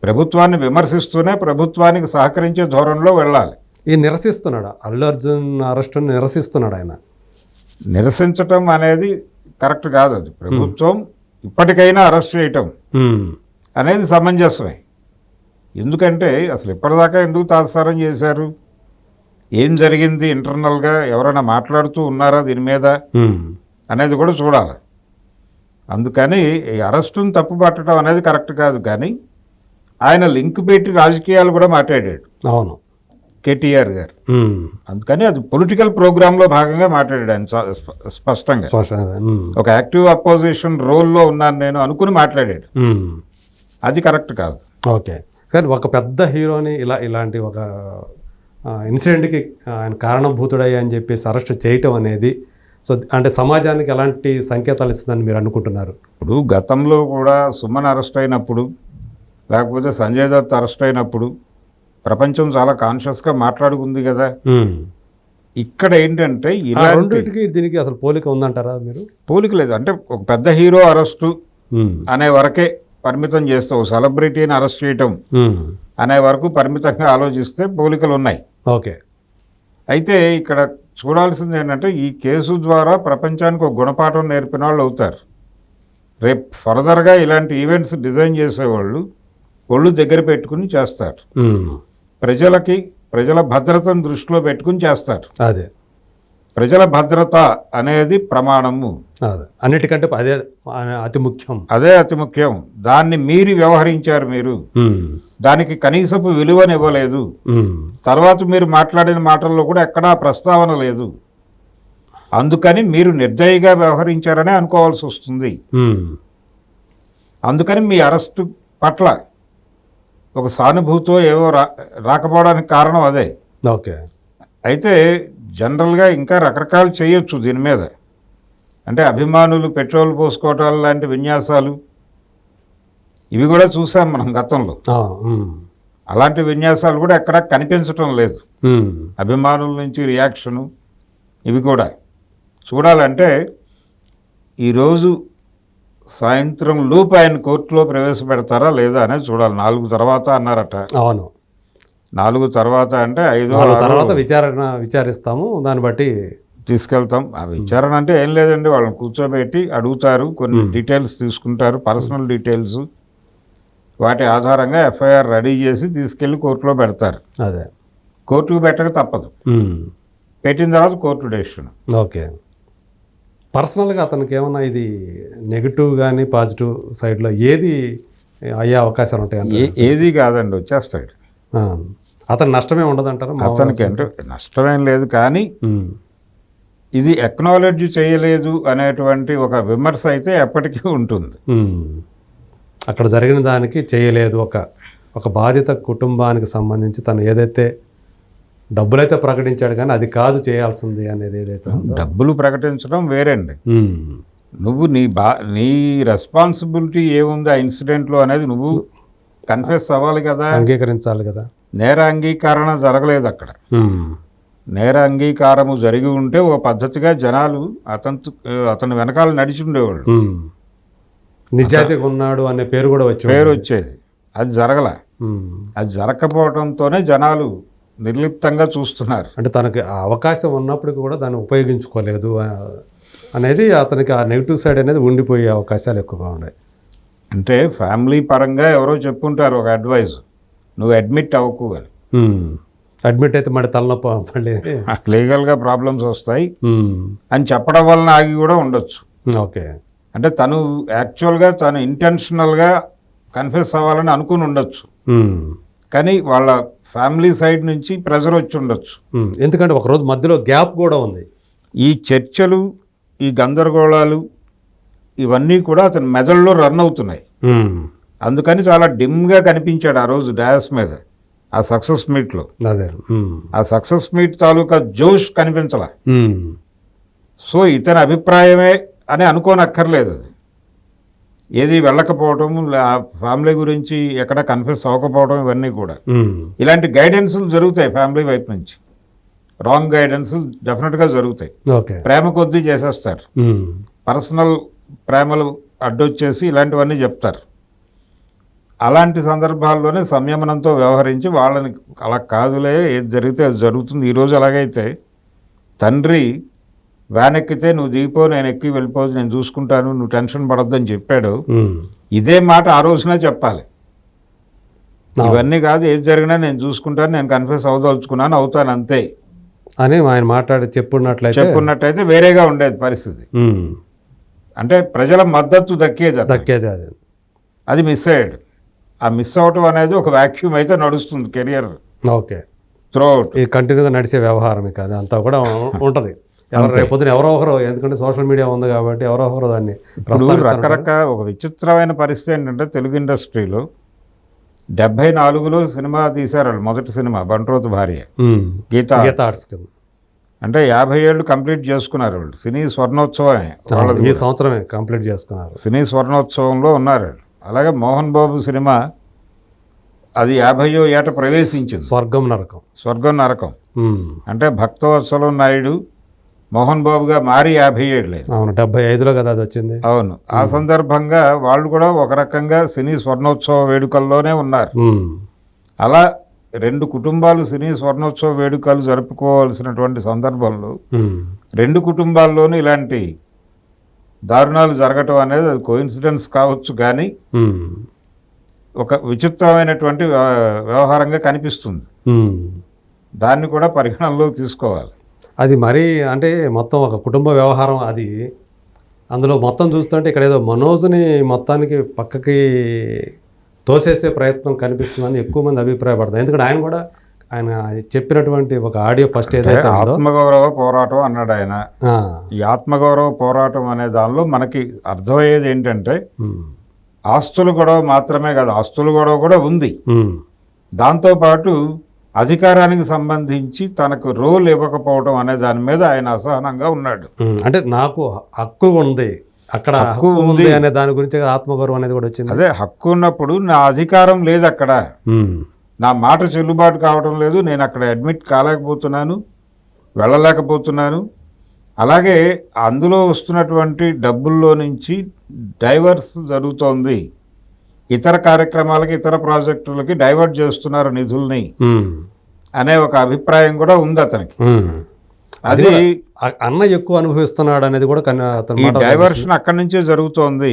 ప్రభుత్వాన్ని విమర్శిస్తూనే ప్రభుత్వానికి సహకరించే ధోరణిలో వెళ్ళాలి. ఈ నిరసిస్తున్నాడు, అల్లు అర్జున్ అరెస్టును నిరసిస్తున్నాడు ఆయన. నిరసించటం అనేది కరెక్ట్ కాదు. అది ప్రభుత్వం ఇప్పటికైనా అరెస్ట్ చేయటం అనేది సమంజసమే. ఎందుకంటే అసలు ఇప్పటిదాకా ఎందుకు తాత్సారం చేశారు, ఏం జరిగింది, ఇంటర్నల్గా ఎవరైనా మాట్లాడుతూ ఉన్నారా దీని మీద అనేది కూడా చూడాలి. అందుకని ఈ అరెస్టును తప్పుపట్టడం అనేది కరెక్ట్ కాదు. కానీ ఆయన లింక్ పెట్టి రాజకీయాలు కూడా మాట్లాడాడు. అవును, కేటీఆర్ గారు. అందుకని అది పొలిటికల్ ప్రోగ్రాంలో భాగంగా మాట్లాడాడు ఆయన స్పష్టంగా. ఒక యాక్టివ్ అపోజిషన్ రోల్లో ఉన్నాను నేను అనుకుని మాట్లాడాడు. అది కరెక్ట్ కాదు. ఓకే, కానీ ఒక పెద్ద హీరోని ఇలాంటి ఒక ఇన్సిడెంట్కి ఆయన కారణభూతుడయ్యా అని చెప్పేసి అరెస్ట్ చేయటం అనేది, సో అంటే సమాజానికి ఎలాంటి సంకేతాలు ఇస్తుందని మీరు అనుకుంటున్నారు? ఇప్పుడు గతంలో కూడా సుమన్ అరెస్ట్ అయినప్పుడు, లేకపోతే సంజయ్ దత్ అరెస్ట్ అయినప్పుడు ప్రపంచం చాలా కాన్షియస్గా మాట్లాడుకుంది కదా. ఇక్కడ ఏంటంటే రెండింటికి దీనికి అసలు పోలిక ఉందంటారా మీరు? పోలిక లేదు. అంటే ఒక పెద్ద హీరో అరెస్టు అనే వరకే పరిమితం చేస్తే, ఒక సెలబ్రిటీని అరెస్ట్ చేయటం అనే వరకు పరిమితంగా ఆలోచిస్తే పోలికలు ఉన్నాయి. ఓకే, అయితే ఇక్కడ చూడాల్సింది ఏంటంటే ఈ కేసు ద్వారా ప్రపంచానికి ఒక గుణపాఠం నేర్పిన వాళ్ళు అవుతారు. రేపు ఫర్దర్గా ఇలాంటి ఈవెంట్స్ డిజైన్ చేసేవాళ్ళు ఒళ్ళు దగ్గర పెట్టుకుని చేస్తారు. ప్రజల భద్రతను దృష్టిలో పెట్టుకుని చేస్తారు. అదే ప్రజల భద్రత అనేది ప్రమాణము, అన్నిటికంటే అదే అతి ముఖ్యం. అదే అతి ముఖ్యం. దాన్ని మీరి వ్యవహరించారు మీరు, దానికి కనీసపు విలువనివ్వలేదు. తర్వాత మీరు మాట్లాడిన మాటల్లో కూడా ఎక్కడా ప్రస్తావన లేదు. అందుకని మీరు నిర్దయగా వ్యవహరించారనే అనుకోవాల్సి వస్తుంది. అందుకని మీ అరెస్టు పట్ల ఒక సానుభూతో ఏవో రాకపోవడానికి కారణం అదే. ఓకే, అయితే జనరల్గా ఇంకా రకరకాలు చేయొచ్చు దీని మీద. అంటే అభిమానులు పెట్రోల్ పోసుకోవటాలు లాంటి విన్యాసాలు ఇవి కూడా చూసాం మనం గతంలో. అలాంటి విన్యాసాలు కూడా ఎక్కడా కనిపించటం లేదు. అభిమానుల నుంచి రియాక్షను ఇవి కూడా చూడాలంటే ఈరోజు సాయంత్రం లోపు ఆయన కోర్టులో ప్రవేశపెడతారా లేదా అనేది చూడాలి. 4 తర్వాత అన్నారట. అవును, 4 తర్వాత అంటే 5 తర్వాత విచారిస్తాము, దాన్ని బట్టి తీసుకెళ్తాం. ఆ విచారణ అంటే ఏం లేదండి, వాళ్ళని కూర్చోబెట్టి అడుగుతారు, కొన్ని డీటెయిల్స్ తీసుకుంటారు, పర్సనల్ డీటెయిల్స్. వాటి ఆధారంగా ఎఫ్ఐఆర్ రెడీ చేసి తీసుకెళ్ళి కోర్టులో పెడతారు. అదే కోర్టుకు పెట్టక తప్పదు. పెట్టిన తర్వాత కోర్టు డెసిషన్. ఓకే, పర్సనల్గా అతనికి ఏమన్నా ఇది నెగిటివ్ కానీ పాజిటివ్ సైడ్లో ఏది అయ్యే అవకాశాలు ఉంటాయి? ఏది కాదండి, వచ్చేస్తాడు. అతను నష్టమే ఉండదంటారా? అతనికి అంటే నష్టమేం లేదు, కానీ ఇది ఎక్నాలెడ్జ్ చేయలేదు అనేటువంటి ఒక విమర్శ అయితే ఎప్పటికీ ఉంటుంది. అక్కడ జరిగిన దానికి చేయలేదు, ఒక బాధిత కుటుంబానికి సంబంధించి తను ఏదైతే డబ్బులైతే ప్రకటించాడు కానీ అది కాదు చేయాల్సింది అనేది ఏదైతే ఉందో. డబ్బులు ప్రకటించడం వేరండి. నువ్వు నీ రెస్పాన్సిబిలిటీ ఏముంది ఆ ఇన్సిడెంట్లో అనేది నువ్వు కన్ఫెస్ అవ్వాలి కదా, అంగీకరించాలి కదా. నేర అంగీకరణ జరగలేదు అక్కడ. నేర అంగీకారము జరిగి ఉంటే ఓ పద్ధతిగా జనాలు అతని వెనకాల నడిచి ఉండేవాళ్ళు, నిజాయితీగా ఉన్నాడు అనే పేరు కూడా వచ్చేది. అది జరగల. అది జరగకపోవడంతోనే జనాలు నిర్లిప్తంగా చూస్తున్నారు. అంటే తనకి ఆ అవకాశం ఉన్నప్పటికీ కూడా దాన్ని ఉపయోగించుకోలేదు అనేది అతనికి ఆ నెగిటివ్ సైడ్ అనేది ఉండిపోయే అవకాశాలు ఎక్కువగా ఉన్నాయి. అంటే ఫ్యామిలీ పరంగా ఎవరో చెప్పుంటారు ఒక అడ్వైజ్, నువ్వు అడ్మిట్ అవ్వకు అని. అడ్మిట్ అయితే మళ్ళీ తలనొప్పి మళ్ళీ లీగల్గా ప్రాబ్లమ్స్ వస్తాయి అని చెప్పడం వలన ఆగి కూడా ఉండొచ్చు. ఓకే, అంటే తను యాక్చువల్గా తను ఇంటెన్షనల్గా కన్ఫెస్ అవ్వాలని అనుకుని ఉండొచ్చు, కానీ వాళ్ళ ఫ్యామిలీ సైడ్ నుంచి ప్రెజర్ వచ్చి ఉండొచ్చు. ఎందుకంటే ఒకరోజు మధ్యలో గ్యాప్ కూడా ఉంది. ఈ చర్చలు, ఈ గందరగోళాలు ఇవన్నీ కూడా అతని మెదడులో రన్ అవుతున్నాయి. అందుకని చాలా డిమ్గా కనిపించాడు ఆ రోజు డయాస్ మీద, ఆ సక్సెస్ మీట్లో. ఆ సక్సెస్ మీట్ తాలూకా జోష్ కనిపించాల. సో ఇతని అభిప్రాయమే అని అనుకోనక్కర్లేదు. అది ఏది వెళ్ళకపోవటం, ఫ్యామిలీ గురించి ఎక్కడ కన్ఫ్యూస్ అవ్వకపోవడం, ఇవన్నీ కూడా ఇలాంటి గైడెన్స్లు జరుగుతాయి ఫ్యామిలీ వైపు నుంచి. రాంగ్ గైడెన్స్ డెఫినెట్గా జరుగుతాయి. ప్రేమ కొద్దీ చేసేస్తారు, పర్సనల్ ప్రేమలు అడ్డొచ్చేసి ఇలాంటివన్నీ చెప్తారు. అలాంటి సందర్భాల్లోనే సంయమనంతో వ్యవహరించి వాళ్ళని అలా కాదులే, ఏది జరిగితే అది జరుగుతుంది. ఈరోజు అలాగైతే తండ్రి వ్యాన్ ఎక్కితే నువ్వు దిగిపో, నేను ఎక్కి వెళ్ళిపోదు, నేను చూసుకుంటాను, నువ్వు టెన్షన్ పడొద్దని చెప్పాడు. ఇదే మాట ఆ రోజున చెప్పాలి. ఇవన్నీ కాదు, ఏది జరిగినా నేను చూసుకుంటాను, నేను కన్ఫ్యూస్ అవదలుచుకున్నాను, అవుతాను అంతే అని ఆయన మాట్లాడి చెప్పున్నట్టయితే వేరేగా ఉండేది పరిస్థితి. అంటే ప్రజల మద్దతు దక్కేది. అది మిస్ అయ్యాడు. ఆ మిస్ అవటం అనేది ఒక వ్యాక్యూమ్ అయితే నడుస్తుంది కెరియర్. ఓకే, త్రూఅవుట్ ఈ కంటిన్యూగా నడిచే వ్యవహారం ఇక అంతా కూడా ఉంటుంది. రేపొద్దున ఎవరో ఒకరు, ఎందుకంటే సోషల్ మీడియా ఉంది కాబట్టి ఎవరో ఒకరు దాన్ని రకరకాల. ఒక విచిత్రమైన పరిస్థితి ఏంటంటే తెలుగు ఇండస్ట్రీలో 74లో సినిమా తీశారు వాళ్ళు, మొదటి సినిమా బంట్రోతు భార్య గీతా ఆర్ట్స్. అంటే 50 ఏళ్ళు కంప్లీట్ చేసుకున్నారు వాళ్ళు. సినీ స్వర్ణోత్సవం ఈ సంవత్సరమే కంప్లీట్ చేసుకున్నారు. సినీ స్వర్ణోత్సవంలో ఉన్నారు. అలాగే మోహన్ బాబు సినిమా అది 50వ ఏట ప్రవేశించింది, స్వర్గం నరకం. అంటే భక్తవత్సలం నాయుడు మోహన్ బాబుగా మారి 50 ఏళ్ళు. అవును, 75లో కదా అది వచ్చింది. అవును, ఆ సందర్భంగా వాళ్ళు కూడా ఒక రకంగా సినీ స్వర్ణోత్సవ వేడుకల్లోనే ఉన్నారు. అలా రెండు కుటుంబాలు సినీ స్వర్ణోత్సవ వేడుకలు జరుపుకోవాల్సినటువంటి సందర్భంలో రెండు కుటుంబాల్లోనూ ఇలాంటి దారుణాలు జరగటం అనేది అది కోఇన్సిడెన్స్ కావచ్చు, కానీ ఒక విచిత్రమైనటువంటి వ్యవహారంగా కనిపిస్తుంది. దాన్ని కూడా పరిగణనలోకి తీసుకోవాలి. అది మరీ అంటే మొత్తం ఒక కుటుంబ వ్యవహారం. అది అందులో మొత్తం చూస్తుంటే ఇక్కడ ఏదో మనోజ్ని మొత్తానికి పక్కకి తోసేసే ప్రయత్నం కనిపిస్తుందని ఎక్కువ మంది అభిప్రాయపడతారు. ఎందుకంటే ఆయన చెప్పినటువంటి ఒక ఆడియో ఫస్ట్ ఏదైతే ఆత్మగౌరవ పోరాటం అన్నాడు ఆయన. ఈ ఆత్మగౌరవ పోరాటం అనే దానిలో మనకి అర్థమయ్యేది ఏంటంటే ఆస్తుల గొడవ మాత్రమే కాదు, ఆస్తుల గొడవ కూడా ఉంది. దాంతోపాటు అధికారానికి సంబంధించి తనకు రోల్ ఇవ్వకపోవడం అనే దాని మీద ఆయన అసహనంగా ఉన్నాడు. అంటే నాకు హక్కు ఉంది, అక్కడ హక్కు ఉంది అనే దాని గురించి ఆత్మగౌరవం అనేది కూడా వచ్చింది. అదే హక్కు ఉన్నప్పుడు నా అధికారం లేదు, అక్కడ నా మాట చెల్లుబాటు కావడం లేదు, నేను అక్కడ అడ్మిట్ కాలేకపోతున్నాను, వెళ్ళలేకపోతున్నాను. అలాగే అందులో వస్తున్నటువంటి డబ్బుల్లో నుంచి డైవర్స్ జరుగుతోంది, ఇతర కార్యక్రమాలకి ఇతర ప్రాజెక్టులకి డైవర్ట్ చేస్తున్నారు నిధుల్ని అనే ఒక అభిప్రాయం కూడా ఉంది అతనికి. అది అన్న ఎక్కువ అనుభవిస్తున్నాడు అనేది కూడా డైవర్షన్ అక్కడి నుంచే జరుగుతోంది.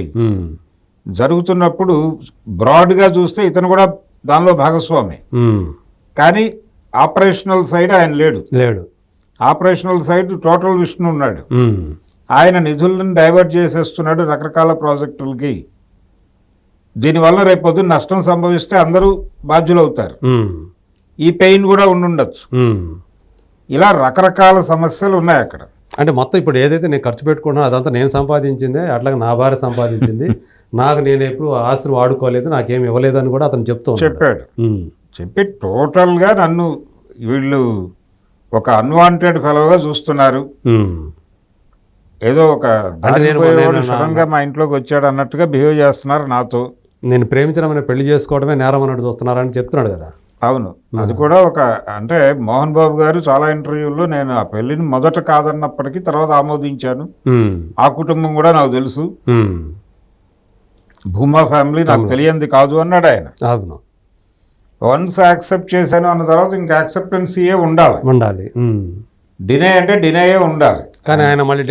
జరుగుతున్నప్పుడు బ్రాడ్గా చూస్తే ఇతను కూడా దానిలో భాగస్వామి, కానీ ఆపరేషనల్ సైడ్ ఆయన లేడు. ఆపరేషనల్ సైడ్ టోటల్ విష్ణు ఉన్నాడు. ఆయన నిధులను డైవర్ట్ చేసేస్తున్నాడు రకరకాల ప్రాజెక్టులకి. దీనివల్ల రేపు పొద్దున్న నష్టం సంభవిస్తే అందరూ బాధ్యులవుతారు. ఈ పెయిన్ కూడా ఉండుండొచ్చు. ఇలా రకరకాల సమస్యలు ఉన్నాయి అక్కడ. అంటే మొత్తం ఇప్పుడు ఏదైతే నేను ఖర్చు పెట్టుకున్నానో అదంతా నేను సంపాదించిందే, అట్లాగే నా భార్య సంపాదించింది, నాకు నేను ఎప్పుడు ఆస్తులు వాడుకోలేదు, నాకేం ఇవ్వలేదు అని కూడా అతను చెప్పాడు. చెప్పి టోటల్గా నన్ను వీళ్ళు ఒక అన్వాంటెడ్ ఫెలోగా చూస్తున్నారు, ఏదో ఒక సడన్గా మా ఇంట్లోకి వచ్చాడు అన్నట్టుగా బిహేవ్ చేస్తున్నారు నాతో. నేను ప్రేమించడం పెళ్లి చేసుకోవడమే నేరం అన్నట్టు చూస్తున్నారని చెప్తున్నాడు కదా. అవును, అది కూడా ఒక అంటే మోహన్ బాబు గారు చాలా ఇంటర్వ్యూల్లో నేను ఆ పెళ్లిని మొదట కాదన్నప్పటికీ తర్వాత ఆమోదించాను, ఆ కుటుంబం కూడా నాకు తెలుసు, భూమా ఫ్యామిలీ నాకు తెలియంది కాదు అన్నాడు ఆయన. అవును, వన్స్ యాక్సెప్ట్ చేశాను అన్న తర్వాత ఇంకా యాక్సెప్టెన్సీయే ఉండాలి. డినై అంటే డినైయే ఉండాలి. కానీ ఆయన మళ్ళీ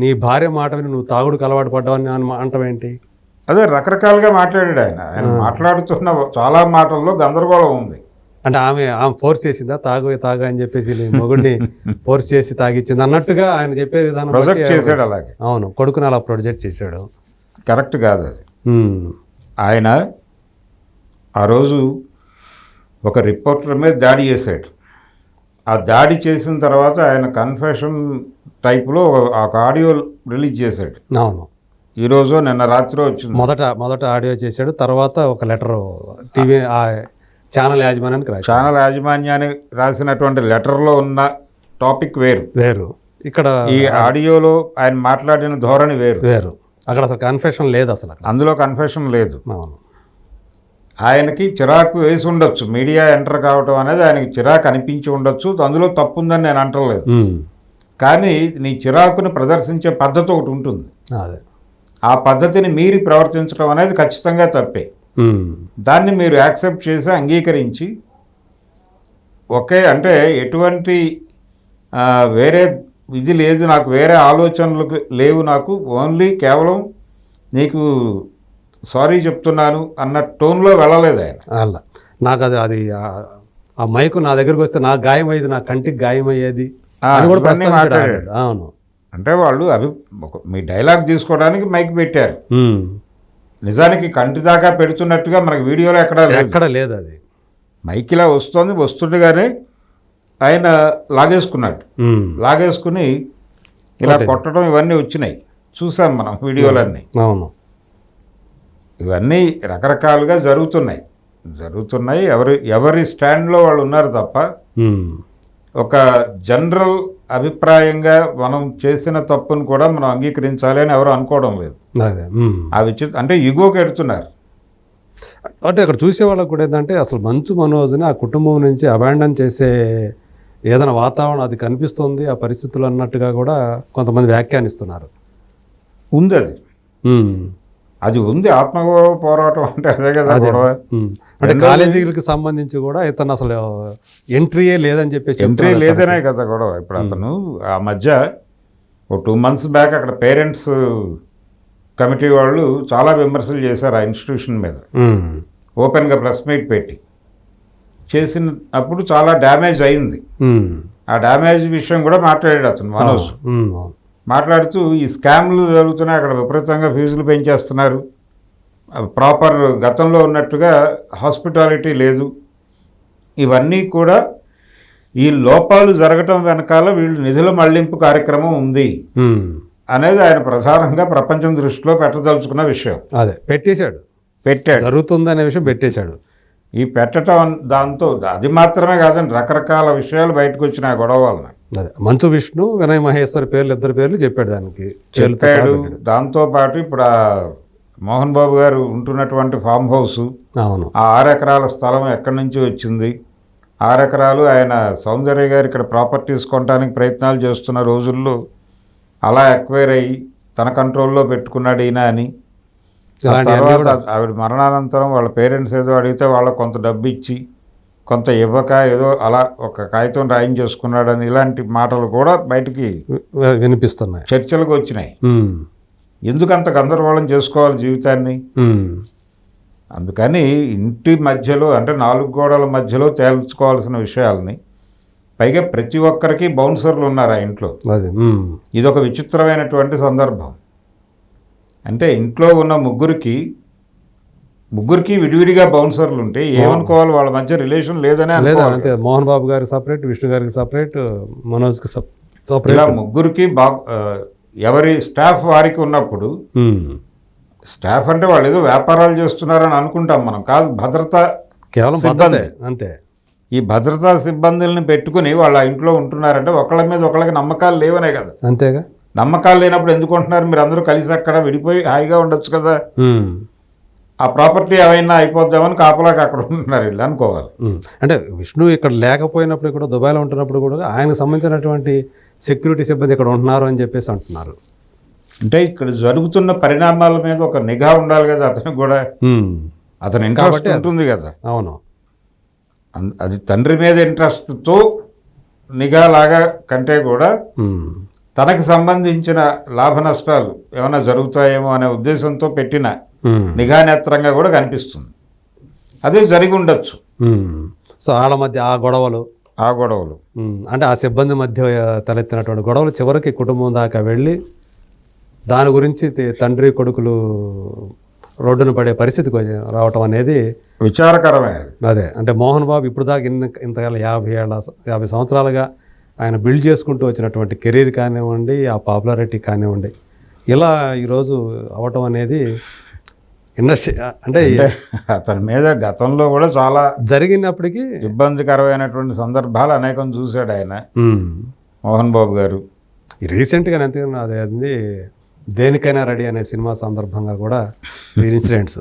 నీ భార్య మాట విని నువ్వు తాగుడుకు అలవాటు పడ్డావని అంటావేంటి? అదే రకరకాలుగా మాట్లాడాడు ఆయన మాట్లాడుతున్న చాలా మాటల్లో గందరగోళం ఉంది. అంటే ఆమె ఫోర్స్ చేసిందా తాగా అని చెప్పేసి మొగుడిని ఫోర్స్ చేసి తాగిచ్చింది అన్నట్టుగా ఆయన చెప్పే విధానం ప్రొజెక్ట్ చేశాడు. అలాగే అవును, కొడుకుని అలా ప్రొజెక్ట్ చేశాడు. కరెక్ట్ కాదు అది. ఆయన ఆ రోజు ఒక రిపోర్టర్ మీద దాడి చేశాడు. ఆ దాడి చేసిన తర్వాత ఆయన కన్ఫెషన్ టైప్లో ఒక ఆడియో రిలీజ్ చేశాడు. అవును, ఈరోజు నిన్న రాత్రి వచ్చింది. మొదట ఆడియో చేశాడు, తర్వాత ఒక లెటర్ టీవీ ఛానల్ యాజమాన్యానికి రాసినటువంటి లెటర్లో ఉన్న టాపిక్ వేరు. ఇక్కడ ఈ ఆడియోలో ఆయన మాట్లాడిన ధోరణి వేరు. అక్కడ అసలు కన్ఫెషన్ లేదు, అసలు అందులో కన్ఫెషన్ లేదు. అవును, ఆయనకి చిరాకు వేసి ఉండొచ్చు, మీడియా ఎంటర్ కావటం అనేది ఆయనకి చిరాకు అనిపించి ఉండొచ్చు, అందులో తప్పు ఉందని నేను అంటలేదు. కానీ నీ చిరాకుని ప్రదర్శించే పద్ధతి ఒకటి ఉంటుంది, ఆ పద్ధతిని మీరి ప్రవర్తించడం అనేది ఖచ్చితంగా తప్పే. దాన్ని మీరు యాక్సెప్ట్ చేసి అంగీకరించి ఒకే అంటే ఎటువంటి వేరే ఇది లేదు, నాకు వేరే ఆలోచనలు లేవు, నాకు ఓన్లీ కేవలం నీకు సారీ చెప్తున్నాను అన్న టోన్లో వెళ్ళలేదు ఆయన. అలా నాకు అది ఆ మైకు నా దగ్గరకు వస్తే నాకు గాయం అయ్యేది, నా కంటికి గాయం అయ్యేది అని కూడా ప్రస్తావించాడు. అవును, అంటే వాళ్ళు మీ డైలాగ్ తీసుకోవడానికి మైక్ పెట్టారు, నిజానికి కంటి దాకా పెడుతున్నట్టుగా మనకి వీడియోలో ఎక్కడ లేదు. అది మైక్ ఇలా వస్తుండగానే ఆయన లాగేసుకుని ఇలా కొట్టడం ఇవన్నీ వచ్చినాయి, చూసాం మనం వీడియోలన్నీ. అవును, ఇవన్నీ రకరకాలుగా జరుగుతున్నాయి. ఎవరి స్టాండ్లో వాళ్ళు ఉన్నారు తప్ప ఒక జనరల్ అభిప్రాయంగా మనం చేసిన తప్పును కూడా మనం అంగీకరించాలి అని ఎవరు అనుకోవడం లేదు. అంటే ఇగోకి ఎడుతున్నారు. అంటే అక్కడ చూసే వాళ్ళకు కూడా ఏంటంటే అసలు మంచు మనోజ్ని ఆ కుటుంబం నుంచి అబాండన్ చేసే ఏదైనా వాతావరణం అది కనిపిస్తుంది ఆ పరిస్థితులు అన్నట్టుగా కూడా కొంతమంది వ్యాఖ్యానిస్తున్నారు. ఉంది అది ఉంది, ఆత్మగౌరవ పోరాటం అంటే అదే కదా. అంటే కాలేజీలకు సంబంధించి కూడా ఇతను అసలు ఎంట్రీయే లేదని చెప్పేసి ఎంట్రీ లేదనే కదా గొడవ. ఇప్పుడు అతను ఆ మధ్య 2 months బ్యాక్ అక్కడ పేరెంట్స్ కమిటీ వాళ్ళు చాలా విమర్శలు చేశారు ఆ ఇన్స్టిట్యూషన్ మీద, ఓపెన్గా ప్రెస్ మీట్ పెట్టి చేసినప్పుడు చాలా డ్యామేజ్ అయింది. ఆ డ్యామేజ్ విషయం కూడా మాట్లాడాడు అతను మనోజ్. మాట్లాడుతూ ఈ స్కామ్లు జరుగుతున్నాయి, అక్కడ విపరీతంగా ఫీజులు పెంచేస్తున్నారు, ప్రాపర్ గతంలో ఉన్నట్టుగా హాస్పిటాలిటీ లేదు, ఇవన్నీ కూడా ఈ లోపాలు జరగటం వెనకాల వీళ్ళు నిధుల మళ్లింపు కార్యక్రమం ఉంది అనేది ఆయన ప్రధానంగా ప్రపంచం దృష్టిలో పెట్టదలుచుకున్న విషయం. పెట్టాడు జరుగుతుందనే విషయం పెట్టేశాడు. ఈ పెట్టడం దాంతో అది మాత్రమే కాదండి, రకరకాల విషయాలు బయటకు వచ్చిన గొడవ వలన. మంచు విష్ణు, వినయ్ మహేశ్వర్ ఇద్దరు పేర్లు చెప్పాడు దానికి. దాంతోపాటు ఇప్పుడు మోహన్ బాబు గారు ఉంటున్నటువంటి ఫామ్ హౌస్, అవును, ఆ 6 ఎకరాల స్థలం ఎక్కడి నుంచి వచ్చింది, 6 ఎకరాలు ఆయన సౌందర్య గారు ఇక్కడ ప్రాపర్టీస్ కొనడానికి ప్రయత్నాలు చేస్తున్న రోజుల్లో అలా ఎక్వైర్ అయ్యి తన కంట్రోల్లో పెట్టుకున్నాడు ఈయన అని. తర్వాత ఆవిడ మరణానంతరం వాళ్ళ పేరెంట్స్ ఏదో అడిగితే వాళ్ళకు కొంత డబ్బు ఇచ్చి కొంత ఇవ్వక ఏదో అలా ఒక కాగితం రాయించేసుకున్నాడని ఇలాంటి మాటలు కూడా బయటికి వినిపిస్తున్నాయి, చర్చలకు వచ్చినాయి. ఎందుకంత గందరగోళం చేసుకోవాలి జీవితాన్ని? అందుకని ఇంటి మధ్యలో అంటే 4 గోడల మధ్యలో తేల్చుకోవాల్సిన విషయాలని పైగా ప్రతి ఒక్కరికి బౌన్సర్లు ఉన్నారు ఆ ఇంట్లో. అది ఇదొక విచిత్రమైనటువంటి సందర్భం. అంటే ఇంట్లో ఉన్న ముగ్గురికి విడివిడిగా బౌన్సర్లు ఉంటే ఏమనుకోవాలి, వాళ్ళ మధ్య రిలేషన్ లేదనే లేదా అనుకోవాలి. అంతే, మోహన్ బాబు గారికి సపరేట్, విష్ణు గారికి సపరేట్, మనోజ్కి సపరేట్. ఇలా ముగ్గురికి ఎవరి స్టాఫ్ వారికి ఉన్నప్పుడు, స్టాఫ్ అంటే వాళ్ళు ఏదో వ్యాపారాలు చేస్తున్నారని అనుకుంటాం మనం, కాదు, భద్రతా కేవలం సిబ్బంది. అంతే. ఈ భద్రతా సిబ్బందుల్ని పెట్టుకుని వాళ్ళ ఇంట్లో ఉంటున్నారంటే ఒకళ్ళ మీద ఒకళ్ళకి నమ్మకాలు లేవనే కదా. అంతేగా. నమ్మకాలు లేనప్పుడు ఎందుకు ఉంటున్నారు? మీరు అందరూ కలిసి అక్కడ విడిపోయి హాయిగా ఉండొచ్చు కదా. ఆ ప్రాపర్టీ ఏమైనా అయిపోద్దామని కాపలాకి అక్కడ ఉంటున్నారు వీళ్ళు అనుకోవాలి. అంటే విష్ణు ఇక్కడ లేకపోయినప్పుడు కూడా, దుబాయ్లో ఉంటున్నప్పుడు కూడా ఆయనకు సంబంధించినటువంటి సెక్యూరిటీ సిబ్బంది ఇక్కడ ఉంటున్నారు అని చెప్పేసి అంటున్నారు. అంటే ఇక్కడ జరుగుతున్న పరిణామాల మీద ఒక నిఘా ఉండాలి కదా అతనికి కూడా. అతని ఇంట్రెస్ట్ ఉంటుంది కదా. అవును. అది తండ్రి మీద ఇంట్రెస్ట్తో నిఘా లాగా కంటే కూడా తనకు సంబంధించిన లాభ నష్టాలు ఏమైనా జరుగుతాయేమో అనే ఉద్దేశంతో పెట్టిన నిఘా నేత్రంగా కూడా కనిపిస్తుంది. అదే జరిగి ఉండొచ్చు. సో వాళ్ళ మధ్య ఆ గొడవలు అంటే ఆ సిబ్బంది మధ్య తలెత్తినటువంటి గొడవలు చివరికి కుటుంబం దాకా వెళ్ళి దాని గురించి తండ్రి కొడుకులు రోడ్డున పడే పరిస్థితికి రావటం అనేది విచారకరమే. అదే అంటే మోహన్ బాబు ఇప్పుడు దాకా ఇంతకాలం 50 సంవత్సరాలుగా ఆయన బిల్డ్ చేసుకుంటూ వచ్చినటువంటి కెరీర్ కానివ్వండి, ఆ పాపులారిటీ కానివ్వండి, ఇలా ఈరోజు అవటం అనేది ఇండస్ట్రీ అంటే అతని మీద గతంలో కూడా చాలా జరిగినప్పటికీ ఇబ్బందికరమైనటువంటి సందర్భాలు అనేకం చూశాడు ఆయన, మోహన్ బాబు గారు. రీసెంట్గా అంతేగాని అది దేనికైనా రెడీ అనే సినిమా సందర్భంగా కూడా ఈ ఇన్సిడెంట్స్.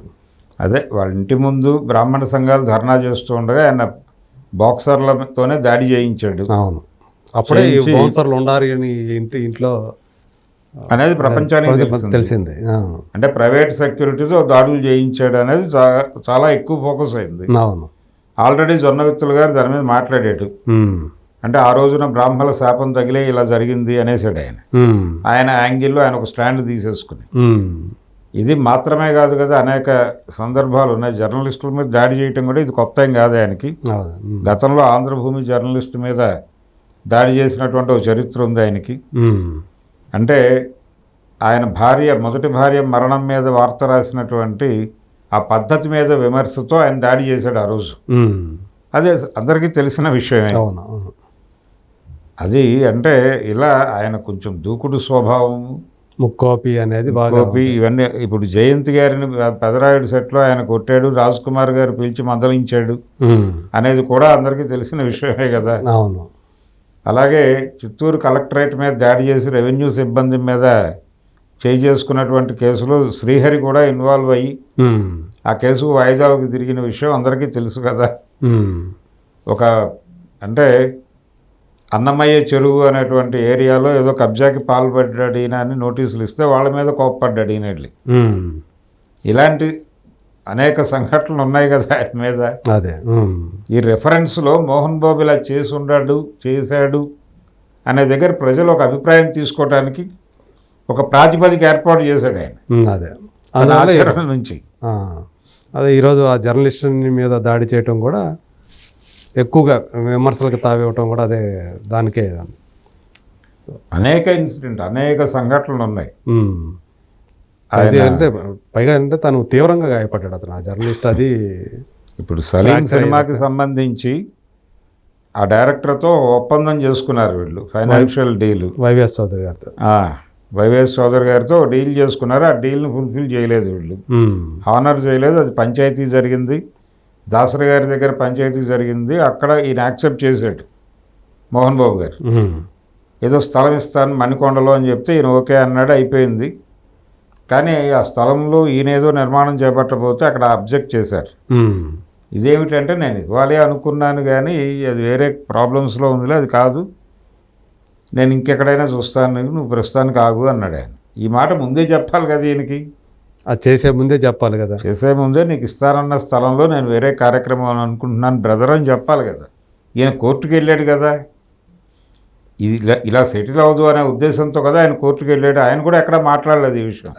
అదే వాళ్ళ ఇంటి ముందు బ్రాహ్మణ సంఘాలు ధర్నా చేస్తూ ఉండగా ఆయన బాక్సర్లతోనే దాడి చేయించాడు. అవును, అప్పుడే బౌన్సర్లు ఉండాలి అని ఇంట్లో అనేది ప్రపంచానికి తెలిసింది. అంటే ప్రైవేట్ సెక్యూరిటీతో దాడులు చేయించాడు అనేది చాలా ఎక్కువ ఫోకస్ అయింది. అవును, ఆల్రెడీ జొన్నవిత్తులు గారు దాని మీద మాట్లాడాడు. అంటే ఆ రోజున బ్రాహ్మణ శాపం తగిలే ఇలా జరిగింది అనేసాడు ఆయన యాంగిల్లో ఆయన ఒక స్టాండ్ తీసేసుకుని. ఇది మాత్రమే కాదు కదా, అనేక సందర్భాలు ఉన్నాయి. జర్నలిస్టుల మీద దాడి చేయటం కూడా ఇది కొత్త ఏం కాదు ఆయనకి. గతంలో ఆంధ్రభూమి జర్నలిస్టు మీద దాడి చేసినటువంటి ఒక చరిత్ర ఉంది ఆయనకి. అంటే ఆయన మొదటి భార్య మరణం మీద వార్త రాసినటువంటి ఆ పద్ధతి మీద విమర్శతో ఆయన దాడి చేశాడు ఆ రోజు. అదే అందరికీ తెలిసిన విషయమే. అది అంటే ఇలా ఆయన కొంచెం దూకుడు స్వభావం, ముక్కోపి అనేది ఇవన్నీ. ఇప్పుడు జయంతి గారిని పెదరాయుడు సెట్లో ఆయన కొట్టాడు, రాజ్ కుమార్ గారు పిలిచి మందలించాడు అనేది కూడా అందరికీ తెలిసిన విషయమే కదా. అవును. అలాగే చిత్తూరు కలెక్టరేట్ మీద దాడి చేసి రెవెన్యూ సిబ్బంది మీద చేసుకున్నటువంటి కేసులో శ్రీహరి కూడా ఇన్వాల్వ్ అయ్యి ఆ కేసుకు వాయిదాకు తిరిగిన విషయం అందరికీ తెలుసు కదా. ఒక అంటే అన్నమయ్య చెరువు అనేటువంటి ఏరియాలో ఏదో కబ్జాకి పాల్పడ్డాడు ఈయన అని నోటీసులు ఇస్తే వాళ్ళ మీద కోప్పడ్డాడు ఈయన వెళ్ళి. ఇలాంటి అనేక సంఘటనలు ఉన్నాయి కదా ఆయన మీద. అదే ఈ రెఫరెన్స్లో మోహన్ బాబు ఇలా చేశాడు అనే దగ్గర ప్రజలు ఒక అభిప్రాయం తీసుకోవడానికి ఒక ప్రాతిపదిక ఏర్పాటు చేశాడు ఆయన. అదే ఆచరణ నుంచి. అదే ఈరోజు ఆ జర్నలిస్ట్ మీద దాడి చేయటం కూడా ఎక్కువగా విమర్శలకు తావివ్వటం కూడా అదే దానికే. అనేక సంఘటనలు ఉన్నాయి. అంటే పైగా అంటే తను తీవ్రంగా గాయపడ్డాడు అతను, ఆ జర్నలిస్ట్. అది ఇప్పుడు సలీం సినిమాకి సంబంధించి ఆ డైరెక్టర్తో ఒప్పందం చేసుకున్నారు వీళ్ళు, ఫైనాన్షియల్ డీల్. వైవిఎస్ చౌదరి గారితో డీల్ చేసుకున్నారు. ఆ డీల్ని ఫుల్ఫిల్ చేయలేదు వీళ్ళు, హానర్ చేయలేదు. అది పంచాయతీ జరిగింది, దాసరి గారి దగ్గర పంచాయతీ జరిగింది. అక్కడ ఈయన యాక్సెప్ట్ చేశాడు మోహన్ బాబు గారు. ఏదో స్థలం ఇస్తాను మణికొండలో అని చెప్తే ఈయన ఓకే అన్నాడు, అయిపోయింది. కానీ ఆ స్థలంలో ఈయన ఏదో నిర్మాణం చేపట్టబోతే అక్కడ అబ్జెక్ట్ చేశారు. ఇదేమిటంటే నేను ఇవ్వాలి అనుకున్నాను కానీ అది వేరే ప్రాబ్లమ్స్లో ఉందిలే, అది కాదు, నేను ఇంకెక్కడైనా చూస్తాను, నువ్వు ప్రస్తుతానికి ఆగు అన్నాడు ఆయన. ఈ మాట ముందే చెప్పాలి కదా ఈయనకి. అది చేసే ముందే చెప్పాలి కదా. చేసే ముందే నీకు ఇస్తానన్న స్థలంలో నేను వేరే కార్యక్రమం అనుకుంటున్నాను బ్రదర్ అని చెప్పాలి కదా. ఈయన కోర్టుకు వెళ్ళాడు కదా, ఇది ఇలా సెటిల్ అవ్వదు అనే ఉద్దేశంతో కదా ఆయన కోర్టుకు వెళ్ళాడు. ఆయన కూడా ఎక్కడ మాట్లాడలేదు ఈ విషయం.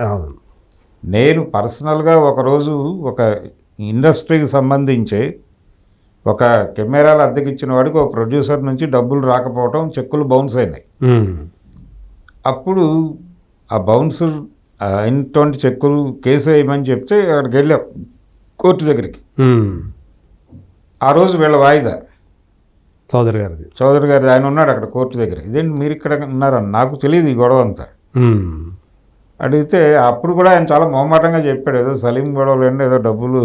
నేను పర్సనల్గా ఒకరోజు ఒక ఇండస్ట్రీకి సంబంధించి ఒక కెమెరాలు అద్దెకిచ్చిన వాడికి ఒక ప్రొడ్యూసర్ నుంచి డబ్బులు రాకపోవటం, చెక్కులు బౌన్స్ అయినాయి. అప్పుడు ఆ బౌన్స్ అయినటువంటి చెక్కులు కేసు వేయమని చెప్తే అక్కడికి వెళ్ళాం కోర్టు దగ్గరికి. ఆ రోజు వీళ్ళ వాయిదా చౌదరి గారి ఆయన ఉన్నాడు అక్కడ కోర్టు దగ్గర. ఇదేంటి మీరు ఇక్కడ ఉన్నారని నాకు తెలియదు ఈ గొడవ అంతా. అడిగితే అప్పుడు కూడా ఆయన చాలా మొహమాటంగా చెప్పాడు, ఏదో సలీం గొడవలు అండి, ఏదో డబ్బులు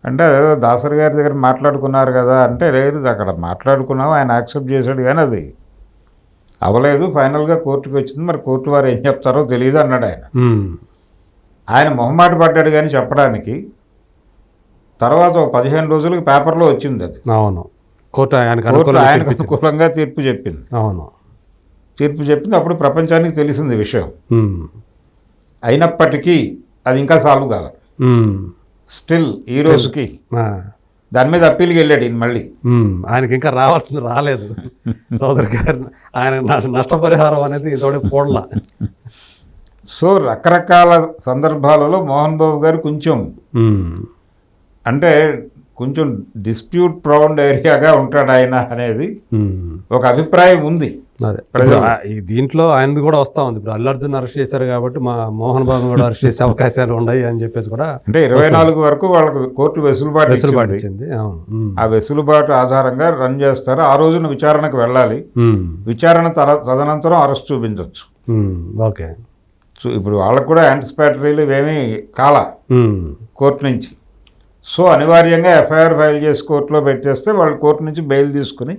అంటే ఏదో దాసరి గారి దగ్గర మాట్లాడుకున్నారు కదా అంటే, లేదు అక్కడ మాట్లాడుకున్నాం, ఆయన యాక్సెప్ట్ చేశాడు కానీ అది అవ్వలేదు, ఫైనల్గా కోర్టుకు వచ్చింది, మరి కోర్టు వారు ఏం చెప్తారో తెలియదు అన్నాడు ఆయన. ఆయన మొహమాట పడ్డాడు కానీ చెప్పడానికి. తర్వాత 15 రోజులకి పేపర్లో వచ్చింది అది. అవును, కోర్టు ఆయనకు అనుకూలంగా తీర్పు చెప్పింది. అవును, తీర్పు చెప్పింది. అప్పుడు ప్రపంచానికి తెలిసింది విషయం. అయినప్పటికీ అది ఇంకా సాల్వ్ కాల. స్టిల్ ఈ రోజుకి దాని మీద అప్పీల్కి వెళ్ళాడు ఈయన మళ్ళీ. ఆయనకి ఇంకా రావాల్సింది రాలేదు. చౌదరి గారు ఆయన నష్టపరిహారం అనేది ఇతోడే పోడ్లా. సో రకరకాల సందర్భాలలో మోహన్ బాబు గారు కొంచెం అంటే కొంచెం డిస్ప్యూట్ ప్రౌండ్ ఏరియాగా ఉంటాడు ఆయన అనేది ఒక అభిప్రాయం ఉంది. అదే దీంట్లో ఆయనది కూడా వస్తూ ఉంది. ఇప్పుడు అల్లు అర్జున్ అరెస్ట్ చేశారు కాబట్టి మా మోహన్ బాబు కూడా అరెస్ట్ చేసే అవకాశాలు ఉన్నాయి అని చెప్పేసి కూడా, అంటే 24 వరకు వాళ్ళకు కోర్టు వెసులుబాటు ఇచ్చింది. ఆ వెసులుబాటు ఆధారంగా రన్ చేస్తారు. ఆ రోజున విచారణకు వెళ్ళాలి. విచారణ తదనంతరం అరెస్ట్ చూపించవచ్చు. ఓకే, సో ఇప్పుడు వాళ్ళకు కూడా యాంటిసిపేటరీలు ఇవేమీ కాల కోర్టు నుంచి. సో అనివార్యంగా ఎఫ్ఐఆర్ ఫైల్ చేసి కోర్టులో పెట్టేస్తే వాళ్ళు కోర్టు నుంచి బెయిల్ తీసుకుని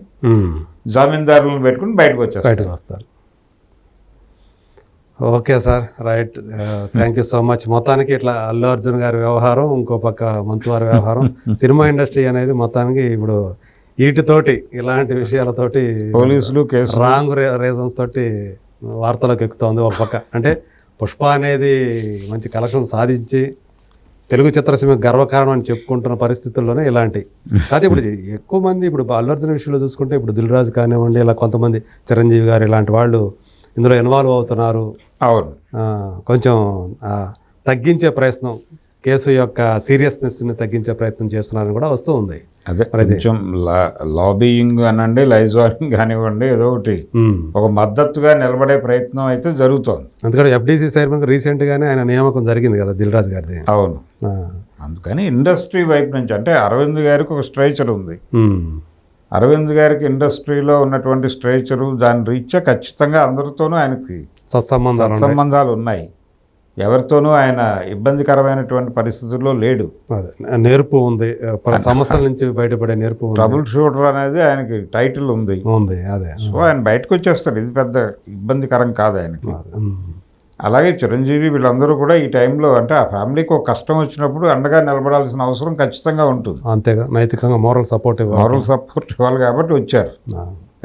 జామీందారులను పెట్టుకుని బయటకు వస్తారు. Okay sir, right, thank you so much. మొత్తానికి ఇట్లా అల్లు అర్జున్ గారి వ్యవహారం, ఇంకో పక్క మంచువారి వ్యవహారం, సినిమా ఇండస్ట్రీ అనేది మొత్తానికి ఇప్పుడు వీటితోటి ఇలాంటి విషయాలతోటి పోలీసులు కేసు రాంగ్ రీజన్స్ తోటి వార్తలకు ఎక్కుతోంది. ఒక పక్క అంటే పుష్ప అనేది మంచి కలెక్షన్ సాధించి తెలుగు చిత్రసీమకు గర్వకారణం అని చెప్పుకుంటున్న పరిస్థితుల్లోనే ఇలాంటి కాదు. ఇప్పుడు ఎక్కువ మంది ఇప్పుడు అల్లు అర్జున్ విషయంలో చూసుకుంటే ఇప్పుడు దిల్ రాజు కానివ్వండి, ఇలా కొంతమంది చిరంజీవి గారు ఇలాంటి వాళ్ళు ఇందులో ఇన్వాల్వ్ అవుతున్నారు. అవును, కొంచెం తగ్గించే ప్రయత్నం, కేసు యొక్క సీరియస్నెస్ని తగ్గించే ప్రయత్నం చేస్తున్నారని కూడా వస్తూ ఉంది. అదే కొంచెం లాబీయింగ్ అనండి, లైజారింగ్ కానివ్వండి, ఏదో ఒకటి ఒక మద్దతుగా నిలబడే ప్రయత్నం అయితే జరుగుతోంది. అందుకని ఎఫ్డీసీ చైర్మన్ రీసెంట్గానే ఆయన నియామకం జరిగింది కదా దిల్ రాజు గారిది. అవును, అందుకని ఇండస్ట్రీ వైపు నుంచి అంటే అరవింద్ గారికి ఒక స్ట్రైచర్ ఉంది. అరవింద్ గారికి ఇండస్ట్రీలో ఉన్నటువంటి స్ట్రైచరు, దాని రీత్యా ఖచ్చితంగా అందరితోనూ ఆయనకి సత్సంబంధాలు ఉన్నాయి. ఎవరితోనూ ఆయన ఇబ్బందికరమైనటువంటి పరిస్థితుల్లో లేడు. నేర్పు ఉంది, సమస్యల నుంచి బయటపడే నేర్పు, ట్రబుల్ షూటర్ అనేది ఆయనకి టైటిల్ ఉంది. అదే, సో ఆయన బయటకు వచ్చేస్తాడు, ఇది పెద్ద ఇబ్బందికరం కాదు ఆయనకి. అలాగే చిరంజీవి వీళ్ళందరూ కూడా ఈ టైంలో అంటే ఆ ఫ్యామిలీకి ఒక కష్టం వచ్చినప్పుడు అండగా నిలబడాల్సిన అవసరం ఖచ్చితంగా ఉంటుంది. అంతేగా, నైతికంగా మోరల్ సపోర్ట్ ఇవ్వాలి కాబట్టి వచ్చారు.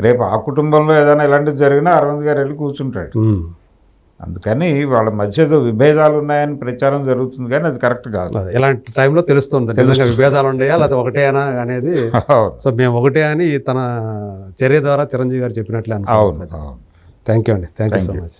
రేపు ఆ కుటుంబంలో ఏదైనా ఇలాంటిది జరిగినా అరవింద్ గారు వెళ్ళి కూర్చుంటాడు. అందుకని వాళ్ళ మధ్య ఏదో విభేదాలు ఉన్నాయని ప్రచారం జరుగుతుంది కానీ అది కరెక్ట్ కాదు. ఇలాంటి టైంలో తెలుస్తుంది విభేదాలు ఉన్నాయా లేదా ఒకటేనా అనేది. సో మేము ఒకటే అని తన చర్య ద్వారా చిరంజీవి గారు చెప్పినట్లే అనుకుంటున్నాను. థ్యాంక్ యూ అండి, థ్యాంక్ యూ సో మచ్.